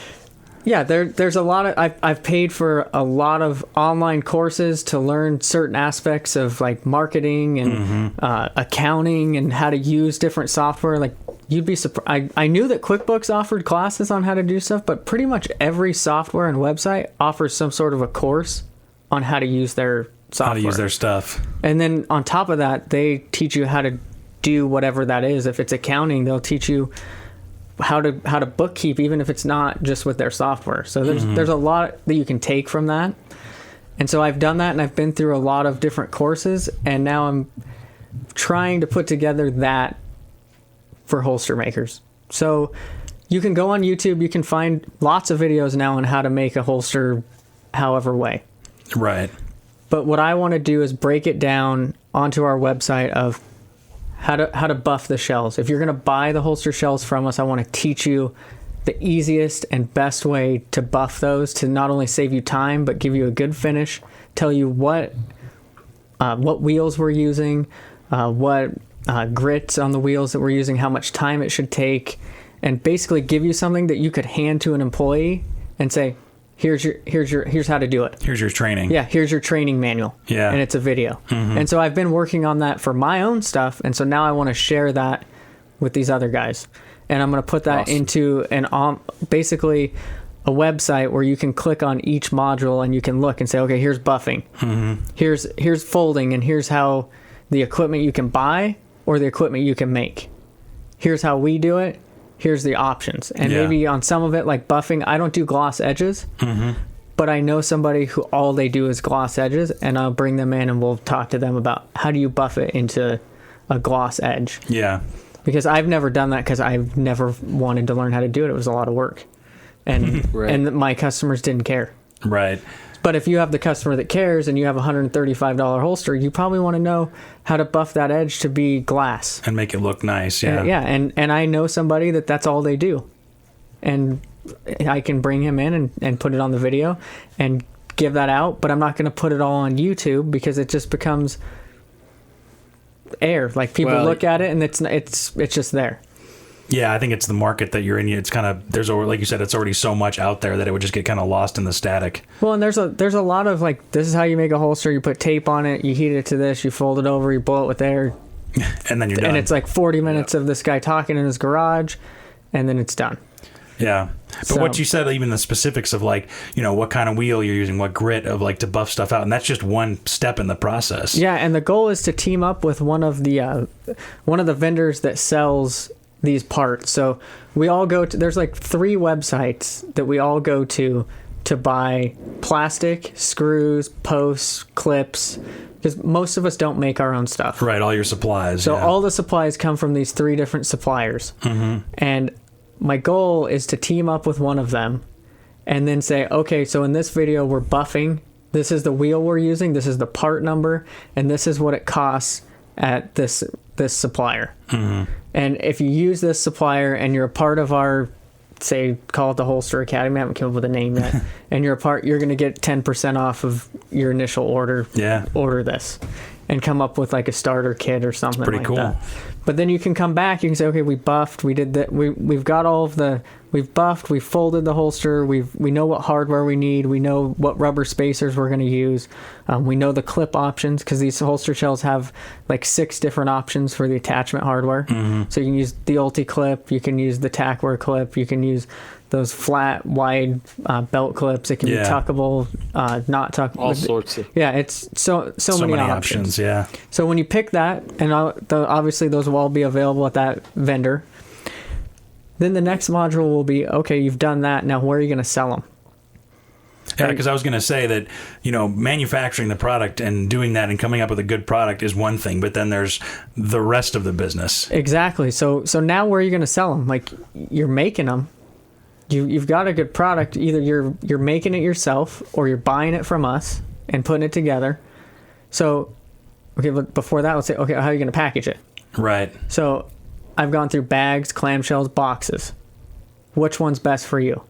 there's a lot of I've paid for a lot of online courses to learn certain aspects of like marketing and accounting and how to use different software. Like you'd be surprised. I knew that QuickBooks offered classes on how to do stuff, but pretty much every software and website offers some sort of a course on how to use their software. How to use their stuff. And then on top of that, they teach you how to do whatever that is. If it's accounting, they'll teach you how to bookkeep, even if it's not just with their software. So there's a lot that you can take from that. And so I've done that, and I've been through a lot of different courses, and now I'm trying to put together that for holster makers. So you can go on YouTube, you can find lots of videos now on how to make a holster however way. Right. But what I want to do is break it down onto our website of how to buff the shells. If you're going to buy the holster shells from us, I want to teach you the easiest and best way to buff those to not only save you time, but give you a good finish, tell you what wheels we're using, what grits on the wheels that we're using, how much time it should take, and basically give you something that you could hand to an employee and say, here's how to do it. Here's your training. Yeah, here's your training manual. Yeah. And it's a video. And so I've been working on that for my own stuff, and so now I want to share that with these other guys. And I'm going to put that into basically a website where you can click on each module and you can look and say, okay, here's buffing. Here's folding, and here's how the equipment you can buy or the equipment you can make. Here's how we do it. Here's the options. And maybe on some of it, like buffing, I don't do gloss edges, but I know somebody who all they do is gloss edges, and I'll bring them in and we'll talk to them about how do you buff it into a gloss edge. Yeah. Because I've never done that because I've never wanted to learn how to do it. It was a lot of work. And and my customers didn't care. Right. But if you have the customer that cares and you have a $135 holster, you probably want to know how to buff that edge to be glass. And make it look nice, yeah. And I know somebody that's all they do. And I can bring him in and put it on the video and give that out, but I'm not going to put it all on YouTube because it just becomes air. Like people look at it and it's just there. Yeah, I think it's the market that you're in. It's kind of, like you said, it's already so much out there that it would just get kind of lost in the static. Well, and there's a lot of like, this is how you make a holster. You put tape on it, you heat it to this, you fold it over, you blow it with air. And then you're done. And it's like 40 minutes of this guy talking in his garage, and then it's done. Yeah. But what you said, even the specifics of like, what kind of wheel you're using, what grit of like to buff stuff out. And that's just one step in the process. Yeah. And the goal is to team up with one of the vendors that sells these parts. So we all go to, there's like 3 websites that we all go to buy plastic, screws, posts, clips, because most of us don't make our own stuff. Right. All your supplies. So all the supplies come from these 3 different suppliers. And my goal is to team up with one of them and then say, okay, so in this video, we're buffing. This is the wheel we're using. This is the part number. And this is what it costs at this supplier. And if you use this supplier and you're a part of our say, call it the Holster Academy. I haven't come up with a name yet. And you're going to get 10% off of your initial order. Yeah. Order this. And come up with like a starter kit or something pretty like cool. that. But then you can come back, you can say, okay, we buffed, we did that, we've got all of the, we've buffed, we've folded the holster, we know what hardware we need, we know what rubber spacers we're going to use, we know the clip options, because these holster shells have like 6 different options for the attachment hardware. So you can use the Ulti clip, you can use the Tackware clip, you can use those flat, wide belt clips. It can be tuckable, not tuckable. All sorts of. Yeah, it's so many options. Yeah. So when you pick that, and obviously those will all be available at that vendor, then the next module will be, okay, you've done that. Now where are you going to sell them? Yeah, because I was going to say that, manufacturing the product and doing that and coming up with a good product is one thing, but then there's the rest of the business. Exactly. So now where are you going to sell them? Like, you're making them. You've got a good product. Either you're making it yourself or you're buying it from us and putting it together. So, okay, but before that, let's say, okay, how are you going to package it? Right. So I've gone through bags, clamshells, boxes. Which one's best for you?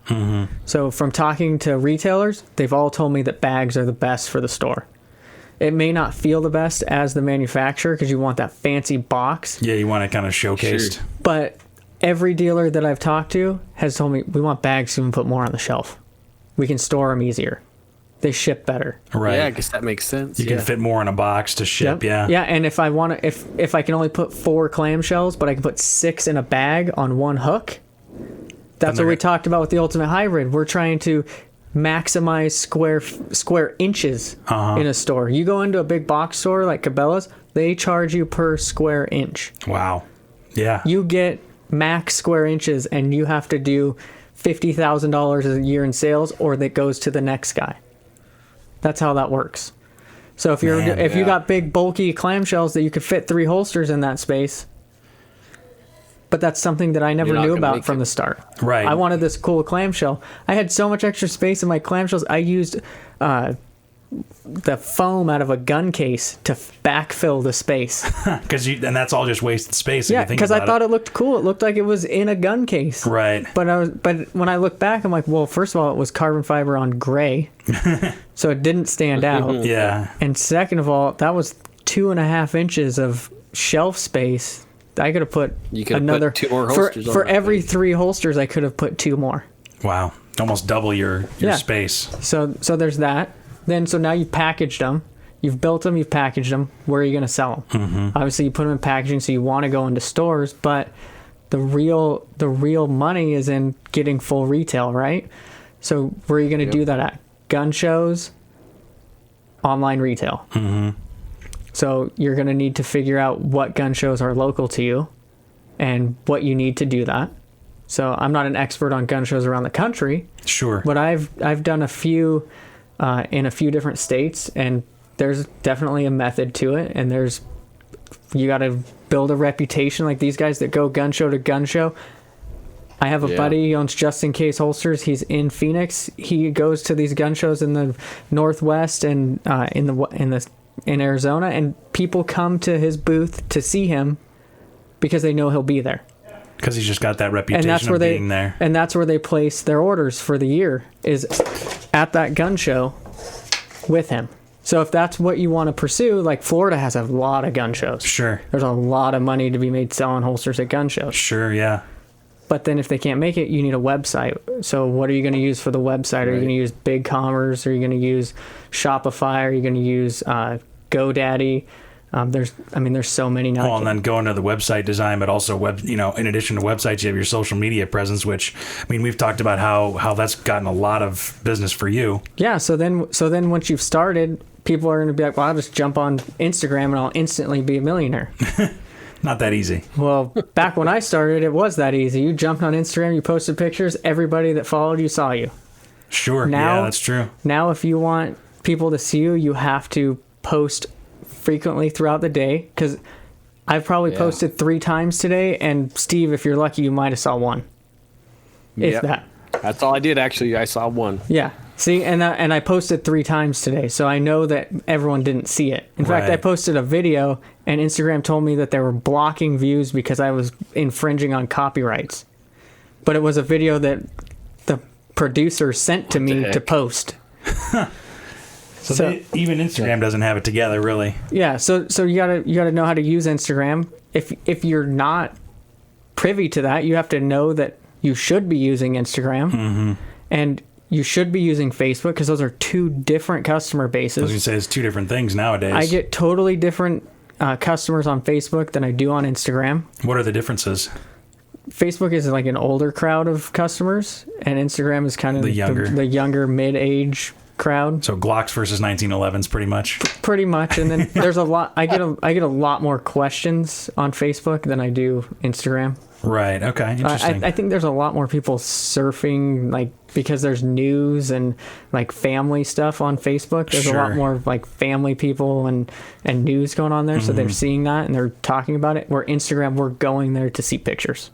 So from talking to retailers, they've all told me that bags are the best for the store. It may not feel the best as the manufacturer because you want that fancy box. Yeah, you want it kind of showcased. Sure. But every dealer that I've talked to has told me, we want bags so we can put more on the shelf. We can store them easier. They ship better. Right. Yeah, I guess that makes sense. You can fit more in a box to ship. Yeah. Yeah, and if I want to, if I can only put 4 clamshells, but I can put 6 in a bag on one hook, that's what we talked about with the Ultimate Hybrid. We're trying to maximize square inches in a store. You go into a big box store like Cabela's, they charge you per square inch. Wow. Yeah. You get max square inches and you have to do $50,000 a year in sales, or that goes to the next guy. That's how that works. So if you got big bulky clamshells that you could fit 3 holsters in that space, but that's something that I never knew about from the start. Right. I wanted this cool clamshell. I had so much extra space in my clamshells. I used the foam out of a gun case to backfill the space. And that's all just wasted space. Yeah, because I thought it looked cool. It looked like it was in a gun case. Right. But when I look back, I'm like, well, first of all, it was carbon fiber on gray, so it didn't stand out. Yeah. And second of all, that was 2.5 inches of shelf space. I could have put another 2 more holsters for on every 3 holsters. I could have put 2 more. Wow. Almost double your space. So there's that. So now you've packaged them, you've built them, you've packaged them. Where are you going to sell them? Obviously, you put them in packaging, so you want to go into stores, but the real money is in getting full retail, right? So where are you going to do that at? Gun shows, online retail. So you're going to need to figure out what gun shows are local to you and what you need to do that. So I'm not an expert on gun shows around the country. Sure. But I've done a few in a few different states, and there's definitely a method to it, and you got to build a reputation like these guys that go gun show to gun show. I have a buddy, he owns Just In Case Holsters. He's in Phoenix. He goes to these gun shows in the Northwest and in Arizona, and people come to his booth to see him because they know he'll be there. Because he's just got that reputation of being there. And that's where they place their orders for the year, is at that gun show with him. So if that's what you want to pursue, like Florida has a lot of gun shows. Sure. There's a lot of money to be made selling holsters at gun shows. Sure, yeah. But then if they can't make it, you need a website. So what are you going to use for the website? Are you going to use BigCommerce? Are you going to use Shopify? Are you going to use GoDaddy? There's so many now. Well, and then going to the website design, but also in addition to websites, you have your social media presence, which, we've talked about how that's gotten a lot of business for you. Yeah. So then once you've started, people are going to be like, well, I'll just jump on Instagram and I'll instantly be a millionaire. Not that easy. Well, back when I started, it was that easy. You jumped on Instagram, you posted pictures, everybody that followed you saw you. Sure. Yeah, that's true. Now, if you want people to see you, you have to post frequently throughout the day, because I've probably posted 3 times today, and Steve, if you're lucky, you might have saw 1. If that. That's all I did, actually. I saw 1. Yeah. See, and I posted 3 times today, so I know that everyone didn't see it. In fact, I posted a video, and Instagram told me that they were blocking views because I was infringing on copyrights. but it was a video that the producer sent to me heck? to post. So even Instagram doesn't have it together, really. Yeah, so you gotta know how to use Instagram. If you're not privy to that, you have to know that you should be using Instagram, and you should be using Facebook, because those are two different customer bases. I was gonna say it's two different things nowadays. I get totally different customers on Facebook than I do on Instagram. What are the differences? Facebook is like an older crowd of customers, and Instagram is kind of the younger mid-age crowd. So Glocks versus 1911s, pretty much. Pretty much, and then there's a lot. I get a lot more questions on Facebook than I do Instagram. Right. Okay. Interesting. I think there's a lot more people surfing, like, because there's news and like family stuff on Facebook. There's a lot more like family people and news going on there, so they're seeing that and they're talking about it. Where Instagram, we're going there to see pictures.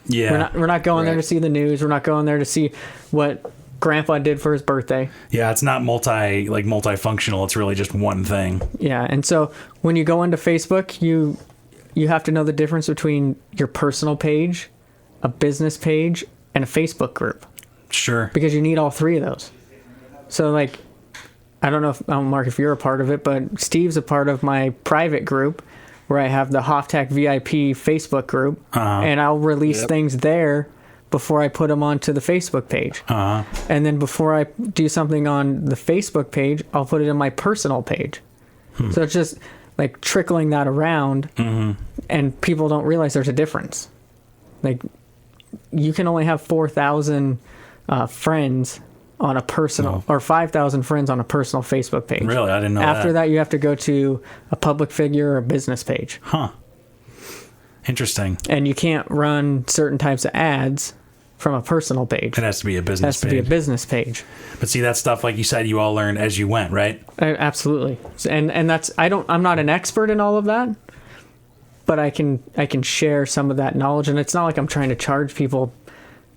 Yeah. We're not going there to see the news. We're not going there to see what Grandpa did for his birthday. Yeah, it's not multifunctional. It's really just one thing. Yeah, and so when you go into Facebook, you have to know the difference between your personal page, a business page, and a Facebook group. Sure. Because you need all three of those. So, like, I don't know, Mark, if you're a part of it, but Steve's a part of my private group where I have the Hoftac VIP Facebook group, and I'll release things there before I put them onto the Facebook page. And then before I do something on the Facebook page, I'll put it in my personal page. So it's just like trickling that around, and people don't realize there's a difference. Like, you can only have 4,000 friends on a personal, or 5,000 friends on a personal Facebook page. Really? I didn't know After that, you have to go to a public figure or a business page. Huh. Interesting. And you can't run certain types of ads from a personal page. It has to be a business page. It has to be a business page. But see, that stuff, like you said, you all learned as you went, right? Absolutely. And that's, I'm not an expert in all of that, but I can share some of that knowledge. And it's not like I'm trying to charge people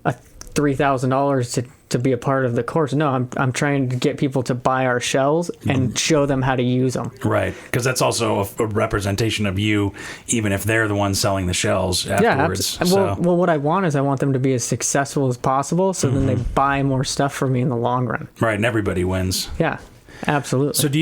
$3,000 to be a part of the course. No, I'm trying to get people to buy our shells and show them how to use them. Right, because that's also a representation of you, even if they're the ones selling the shells afterwards. Yeah, well, what I want is I want them to be as successful as possible, so then they buy more stuff from me in the long run. Right, and everybody wins. Yeah, absolutely. So have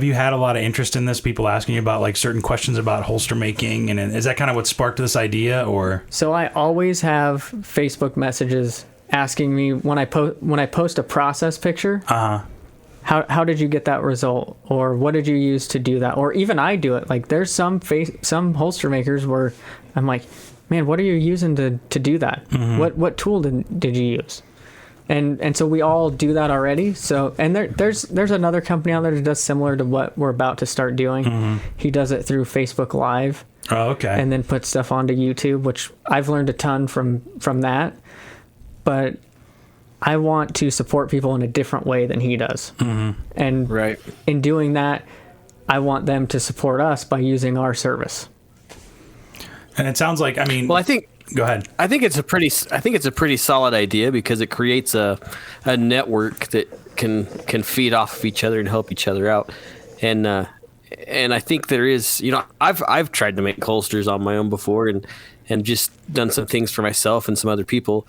you had a lot of interest in this? People asking you about like certain questions about holster making, and is that kind of what sparked this idea, or? So I always have Facebook messages asking me when I post a process picture, how did you get that result, or what did you use to do that, or even I do it. Like, there's some holster makers where I'm like, man, what are you using to do that? What tool did you use? And so we all do that already. So, and there's another company out there that does similar to what we're about to start doing. He does it through Facebook Live. Oh, okay. And then puts stuff onto YouTube, which I've learned a ton from that. But I want to support people in a different way than he does. And in doing that, I want them to support us by using our service. And it sounds like, go ahead. I think it's a pretty solid idea, because it creates a network that can feed off of each other and help each other out. And I think there is, I've tried to make holsters on my own before, and just done some things for myself and some other people.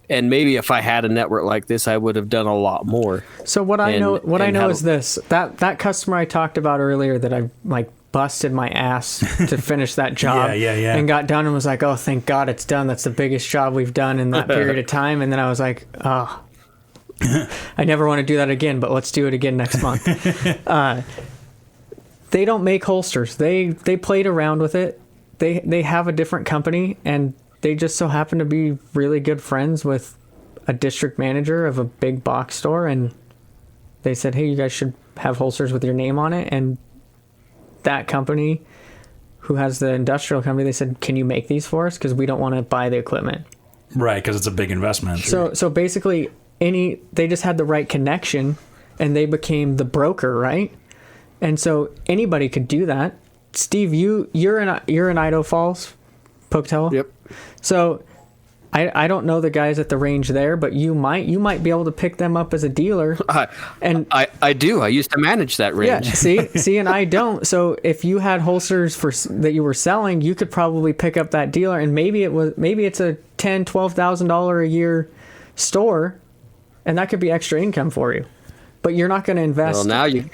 And maybe if I had a network like this, I would have done a lot more. So what I know is this: that customer I talked about earlier, that I like busted my ass to finish that job, and got done and was like, oh, thank God it's done. That's the biggest job we've done in that period of time. And then I was like, oh, I never want to do that again, but let's do it again next month. They don't make holsters. They played around with it. They have a different company, and they just so happen to be really good friends with a district manager of a big box store, and they said, hey, you guys should have holsters with your name on it. And that company, who has the industrial company, they said, can you make these for us? Because we don't want to buy the equipment. Right, because it's a big investment. So basically, they just had the right connection, and they became the broker, right? And so anybody could do that. Steve, you're in Idaho Falls, Pocatello. Yep. So I don't know the guys at the range there, but you might be able to pick them up as a dealer. I do. I used to manage that range. Yeah. See, and I don't. So if you had holsters that you were selling, you could probably pick up that dealer, and maybe it's a $10 $10,000-$12,000 a year store, and that could be extra income for you. But you're not going to invest. Well, now you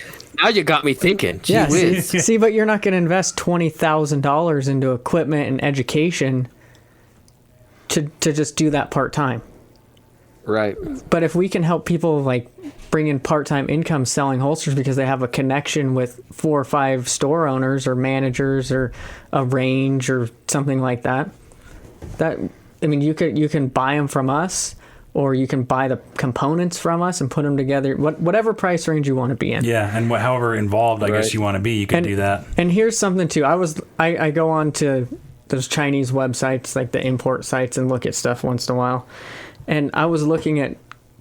got me thinking. Gee Yeah, whiz. see, but you're not going to invest $20,000 into equipment and education to just do that part time. Right. But if we can help people like bring in part-time income selling holsters because they have a connection with 4 or 5 store owners or managers or a range or something like that, I mean, you can buy them from us, or you can buy the components from us and put them together, whatever price range you want to be in. Yeah, and however involved I guess you want to be, you can do that. And here's something too. I go on to those Chinese websites, like the import sites, and look at stuff once in a while. And I was looking at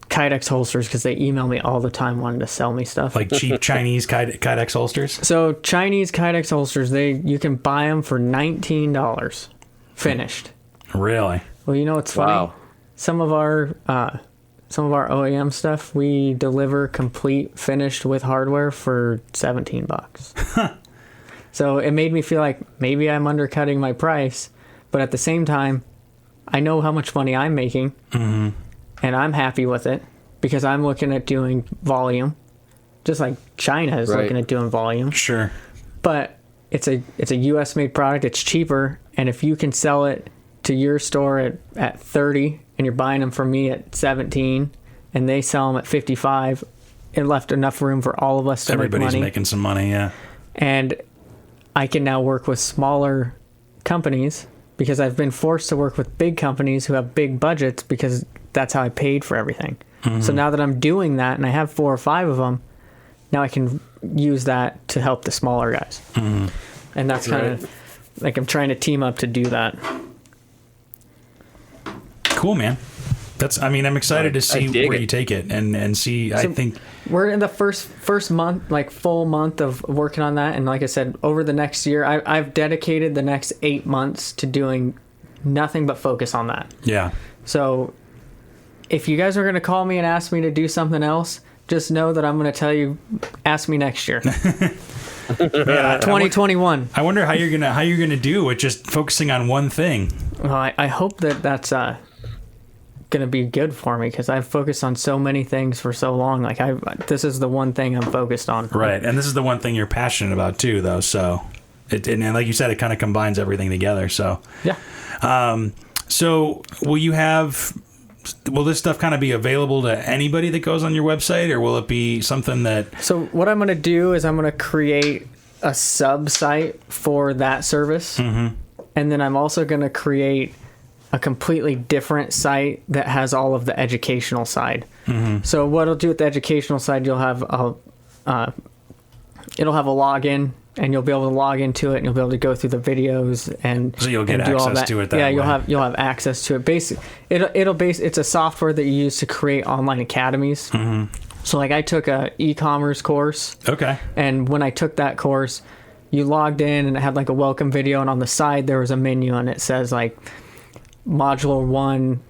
Kydex holsters because they email me all the time wanting to sell me stuff. Like cheap Chinese Kydex holsters? So Chinese Kydex holsters, you can buy them for $19 finished. Really? Well, you know what's funny? Wow. Some of our OEM stuff we deliver complete finished with hardware for $17. So it made me feel like maybe I'm undercutting my price, but at the same time, I know how much money I'm making, and I'm happy with it because I'm looking at doing volume, just like China is looking at doing volume. Sure. But it's a U.S. made product. It's cheaper, and if you can sell it to your store at 30, and you're buying them from me at 17, and they sell them at 55, it left enough room for all of us to make money. Everybody's making some money, yeah. And I can now work with smaller companies because I've been forced to work with big companies who have big budgets because that's how I paid for everything. So now that I'm doing that and I have 4 or 5 of them, now I can use that to help the smaller guys. And that's kind of like I'm trying to team up to do that. Cool, man. I'm excited to see where you take it and see. I think we're in the first month, like full month of working on that. And like I said, over the next year, I've dedicated the next 8 months to doing nothing but focus on that. Yeah. So if you guys are going to call me and ask me to do something else, just know that I'm going to tell you, ask me next year. 2021. I wonder how you're gonna do with just focusing on one thing. Well, I hope that's going to be good for me because I've focused on so many things for so long. Like this is the one thing I'm focused on. Right, and this is the one thing you're passionate about too, though. So, and like you said, it kind of combines everything together. So, yeah. So, will this stuff kind of be available to anybody that goes on your website, or will it be something that? So what I'm going to do is I'm going to create a sub-site for that service, and then I'm also going to create a completely different site that has all of the educational side. So what I'll do with the educational side, you'll have it'll have a login, and you'll be able to log into it, and you'll be able to go through the videos and so you'll get do all access that. to it. That way. You'll have access to it. It's a software that you use to create online academies. So like I took a e-commerce course. Okay. And when I took that course, you logged in and it had like a welcome video, and on the side there was a menu, and it says like Module 1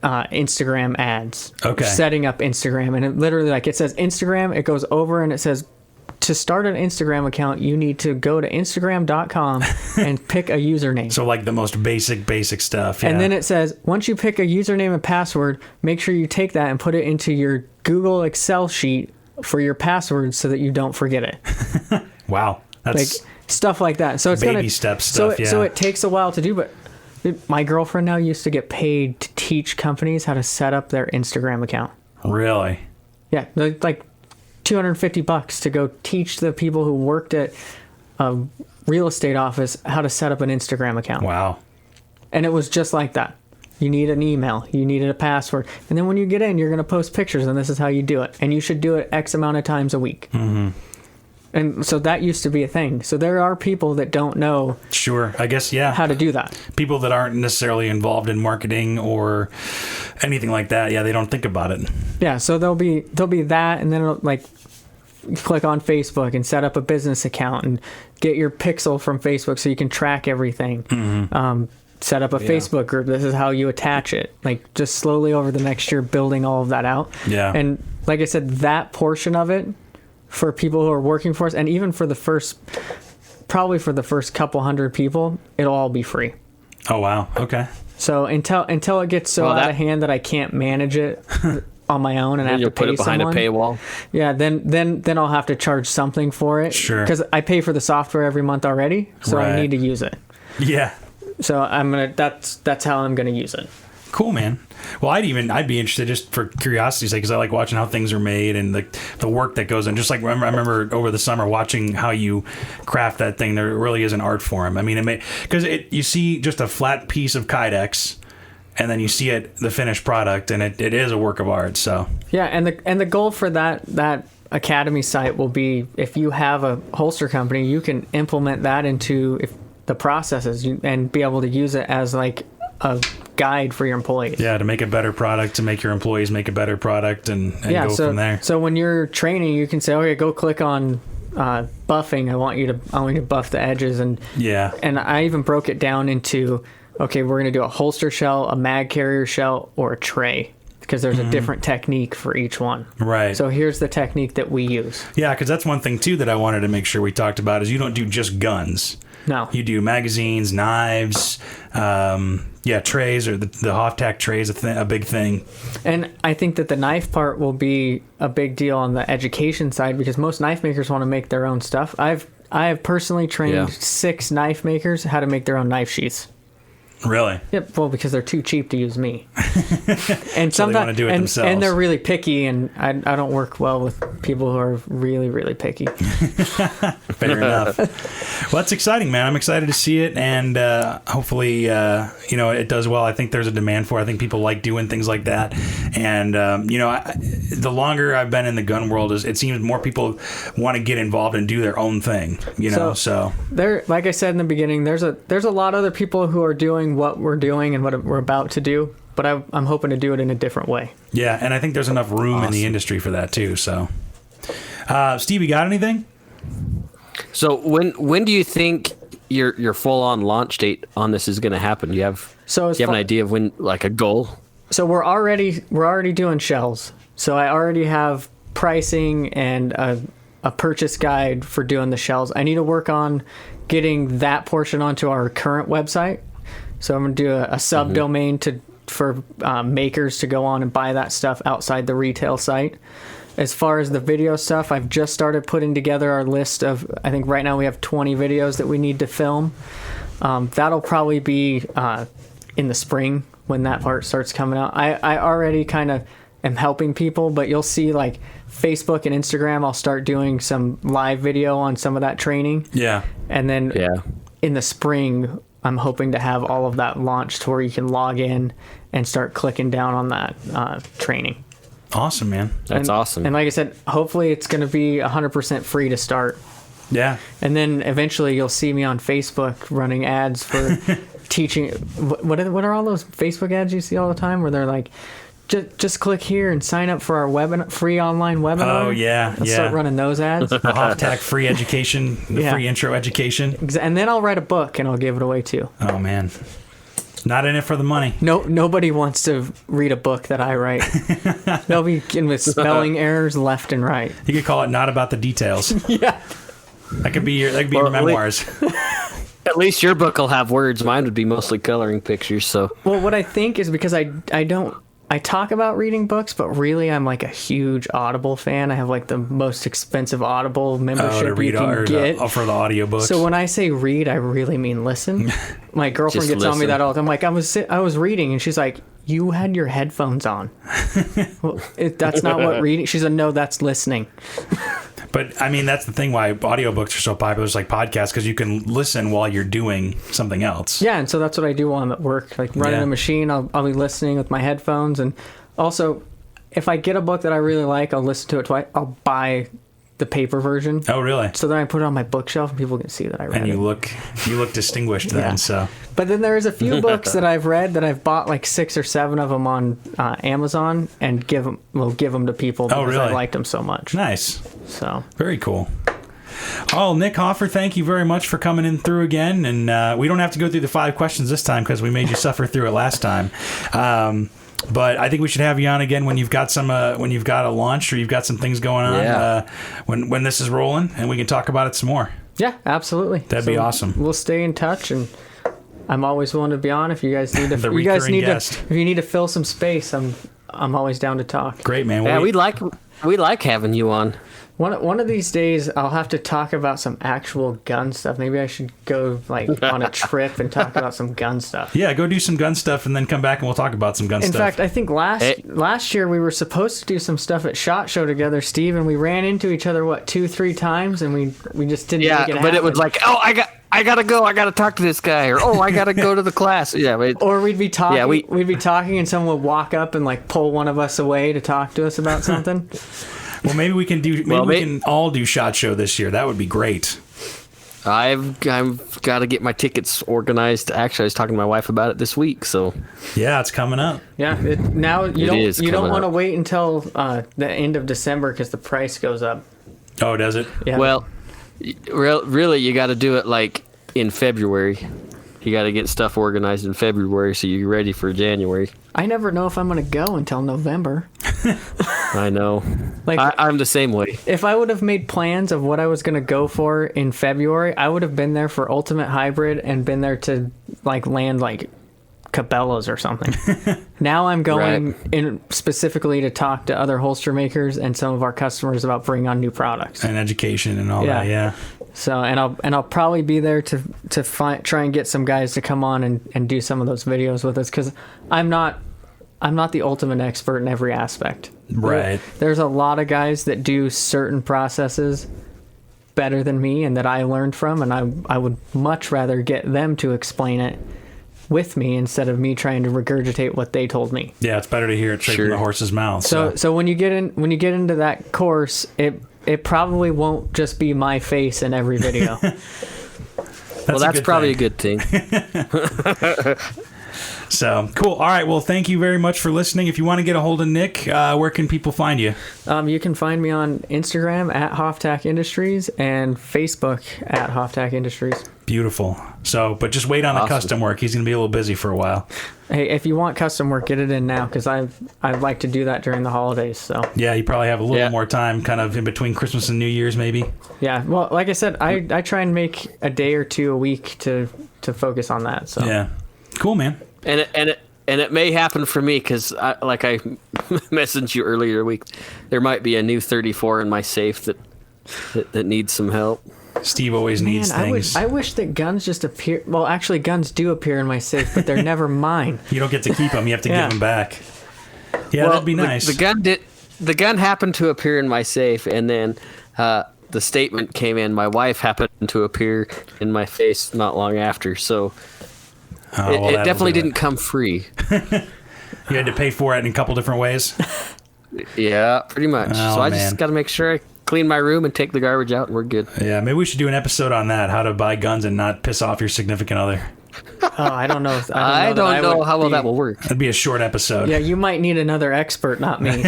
Instagram ads. Okay. Setting up Instagram, and it literally like it says Instagram, it goes over and it says to start an Instagram account, you need to go to Instagram.com and pick a username. So like the most basic stuff. Yeah. And then it says, once you pick a username and password, make sure you take that and put it into your Google Excel sheet for your password so that you don't forget it. Wow. That's like stuff like that. So it's baby step stuff. So it takes a while to do, but my girlfriend now used to get paid to teach companies how to set up their Instagram account. Really? Yeah. Like $250 to go teach the people who worked at a real estate office how to set up an Instagram account. Wow. And it was just like that. You need an email, you needed a password, and then when you get in, you're going to post pictures, and this is how you do it. And you should do it X amount of times a week. And so that used to be a thing. So there are people that don't know. Sure, I guess, yeah. How to do that. People that aren't necessarily involved in marketing or anything like that. Yeah, they don't think about it. Yeah, so there'll be that, and then it'll, like, you click on Facebook and set up a business account and get your pixel from Facebook so you can track everything. Set up a Facebook group. This is how you attach it. Like, just slowly over the next year, building all of that out. Yeah. And like I said, that portion of it for people who are working for us, and even for the first couple hundred people, it'll all be free. Oh, wow. Okay. So until it gets so out of hand that I can't manage it on my own and I have to pay put it behind someone, a paywall. Yeah, then I'll have to charge something for it. Sure. Because I pay for the software every month already, so Right. I need to use it. Yeah. So that's how I'm gonna use it. Cool, man. Well, I'd be interested, just for curiosity's sake, because I like watching how things are made and the work that goes in. Just like I remember over the summer watching how you craft that thing. There really is an art form. I mean, because you see just a flat piece of Kydex, and then you see the finished product, and it is a work of art. So yeah, and the goal for that Academy site will be, if you have a holster company, you can implement that into the processes and be able to use it as like a guide for your employees. Yeah, to make a better product, to make your employees make a better product, and go from there. So when you're training, you can say, okay, go click on buffing. I want you to buff the edges, and yeah. And I even broke it down into, okay, we're going to do a holster shell, a mag carrier shell, or a tray, because there's a different technique for each one. Right. So here's the technique that we use. Yeah, because that's one thing too that I wanted to make sure we talked about is you don't do just guns. No. You do magazines, knives, trays, or the Hoftac tray is a big thing. And I think that the knife part will be a big deal on the education side, because most knife makers want to make their own stuff. I have personally trained 6 knife makers how to make their own knife sheaths. Really? Yep. Well, because they're too cheap to use me, and So they want to do it themselves. and they're really picky, and I don't work well with people who are really, really picky. Fair enough. Well, that's exciting, man. I'm excited to see it, and hopefully, it does well. I think there's a demand for it. I think people like doing things like that, and the longer I've been in the gun world, it seems more people want to get involved and do their own thing. So there, like I said in the beginning, there's a lot of other people who are doing what we're doing and what we're about to do, but I'm hoping to do it in a different way. Yeah, and I think there's enough room in the industry for that too. So, Steve, you got anything? So when do you think your full on launch date on this is going to happen? Do you have an idea of when, like a goal? So we're already doing shells. So I already have pricing and a purchase guide for doing the shells. I need to work on getting that portion onto our current website. So I'm going to do a subdomain for makers to go on and buy that stuff outside the retail site. As far as the video stuff, I've just started putting together our list of, I think right now we have 20 videos that we need to film. That'll probably be in the spring when that part starts coming out. I already kind of am helping people, but you'll see like Facebook and Instagram, I'll start doing some live video on some of that training. Yeah. And then in the spring, I'm hoping to have all of that launched to where you can log in and start clicking down on that training. Awesome, man. That's awesome. And like I said, hopefully it's going to be 100% free to start. Yeah. And then eventually you'll see me on Facebook running ads for teaching. What are all those Facebook ads you see all the time where they're like, just click here and sign up for our free online webinar? Oh, yeah. I'll start running those ads. The Hoftac free education, free intro education. And then I'll write a book and I'll give it away too. Oh, man. Not in it for the money. Nobody wants to read a book that I write. They'll be in with spelling errors left and right. You could call it Not About the Details. Yeah. That could be your memoirs. At least your book will have words. Mine would be mostly coloring pictures. So, well, what I think is because I talk about reading books, but really I'm like a huge Audible fan. I have like the most expensive Audible membership you can get. For the audiobooks. So when I say read, I really mean listen. My girlfriend gets on me that all the time. Like I was reading and she's like, you had your headphones on. Well, that's not what reading. She's like, no, that's listening. But I mean, that's the thing why audiobooks are so popular. It's like podcasts because you can listen while you're doing something else. Yeah, and so that's what I do while I'm at work. Like running a machine, I'll be listening with my headphones. And also, if I get a book that I really like, I'll listen to it twice. I'll buy the paper version. Oh, really? So then I put it on my bookshelf and people can see that I read it. And you look distinguished then. So. But then there's a few books that I've read that I've bought like 6 or 7 of them on Amazon and give them to people because I liked them so much. Nice. So very cool. Oh, Nick Hoffer, thank you very much for coming in through again. And we don't have to go through the 5 questions this time because we made you suffer through it last time. But I think we should have you on again when you've got when you've got a launch or you've got some things going on when this is rolling, and we can talk about it some more. Yeah, absolutely. That'd be awesome. We'll stay in touch, and I'm always willing to be on. If you guys need to, The you guys recurring need guest. to, if you need to fill some space, I'm always down to talk. Great, man. Yeah, Well, we like having you on. One of these days, I'll have to talk about some actual gun stuff. Maybe I should go like on a trip and talk about some gun stuff. yeah, go do some gun stuff and then come back and we'll talk about some gun In stuff. fact, I think last year we were supposed to do some stuff at SHOT Show together, Steve, and we ran into each other 2-3 times, and we just didn't. Yeah, make it but it happen. was like, oh, I gotta go. I gotta talk to this guy, or oh, I gotta go to the class. Yeah, Or we'd be talking. Yeah, we'd be talking, and someone would walk up and like pull one of us away to talk to us about something. well, maybe we can do. Maybe we can all do SHOT Show this year. That would be great. I've got to get my tickets organized. Actually, I was talking to my wife about it this week. So Yeah, it's coming up. Yeah, now you is don't coming want to up. wait until the end of December because the price goes up. Oh, does it? Yeah. well, really, you got to do it like in February. You got to get stuff organized in February so you're ready for January. I never know if I'm going to go until November. I know. Like I'm the same way. if I would have made plans of what I was going to go for in February, I would have been there for Ultimate Hybrid and been there to like land like Cabela's or something. Now I'm going in specifically to talk to other holster makers and some of our customers about bringing on new products. And education and all that. Yeah. So and I'll probably be there to try and get some guys to come on and do some of those videos with us because I'm not the ultimate expert in every aspect. Right. There's a lot of guys that do certain processes better than me and that I learned from, and I would much rather get them to explain it with me instead of me trying to regurgitate what they told me. Yeah, it's better to hear it straight from Sure. the horse's mouth. So when you get into that course, it probably won't just be my face in every video. That's probably a good thing. So cool. All right. Well, thank you very much for listening. If you want to get a hold of Nick, where can people find you? You can find me on Instagram at Hoftac Industries and Facebook at Hoftac Industries. Beautiful. So, but just wait on the custom work. He's going to be a little busy for a while. Hey, if you want custom work, get it in now because I'd like to do that during the holidays. So Yeah, you probably have a little more time, kind of in between Christmas and New Year's, maybe. yeah, well, like I said, I try and make a day or two a week to focus on that. So Yeah. Cool, man. And it may happen for me because, like I messaged you earlier week, there might be a new 34 in my safe that needs some help. Steve always needs things. I wish that guns just appear. Well, actually, guns do appear in my safe, but they're never mine. You don't get to keep them. You have to Yeah. give them back. Yeah, Well, that'd be nice. The gun happened to appear in my safe, and then the statement came in. My wife happened to appear in my face not long after, so it definitely didn't come free. You had to pay for it in a couple different ways. Yeah, pretty much. Oh, So I man. just got to make sure I clean my room and take the garbage out, and we're good. Yeah, maybe we should do an episode on that: how to buy guns and not piss off your significant other. Oh, I don't know. I don't know how well that will work. That'd be a short episode. Yeah, you might need another expert, not me.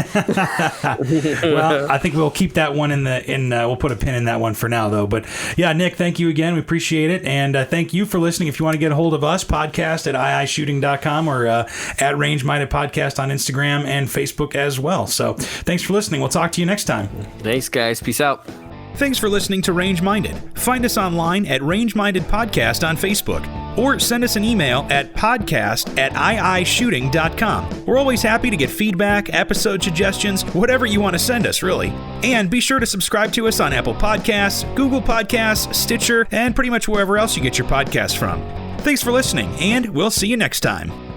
Well, I think we'll keep that one we'll put a pin in that one for now, though. But yeah, Nick, thank you again. We appreciate it. And thank you for listening. If you want to get a hold of us, podcast at iishooting.com or at Range Minded Podcast on Instagram and Facebook as well. So thanks for listening. We'll talk to you next time. Thanks, guys. Peace out. Thanks for listening to Range Minded. Find us online at Range Minded Podcast on Facebook or send us an email at podcast@iishooting.com. We're always happy to get feedback, episode suggestions, whatever you want to send us, really. And be sure to subscribe to us on Apple Podcasts, Google Podcasts, Stitcher, and pretty much wherever else you get your podcasts from. Thanks for listening, and we'll see you next time.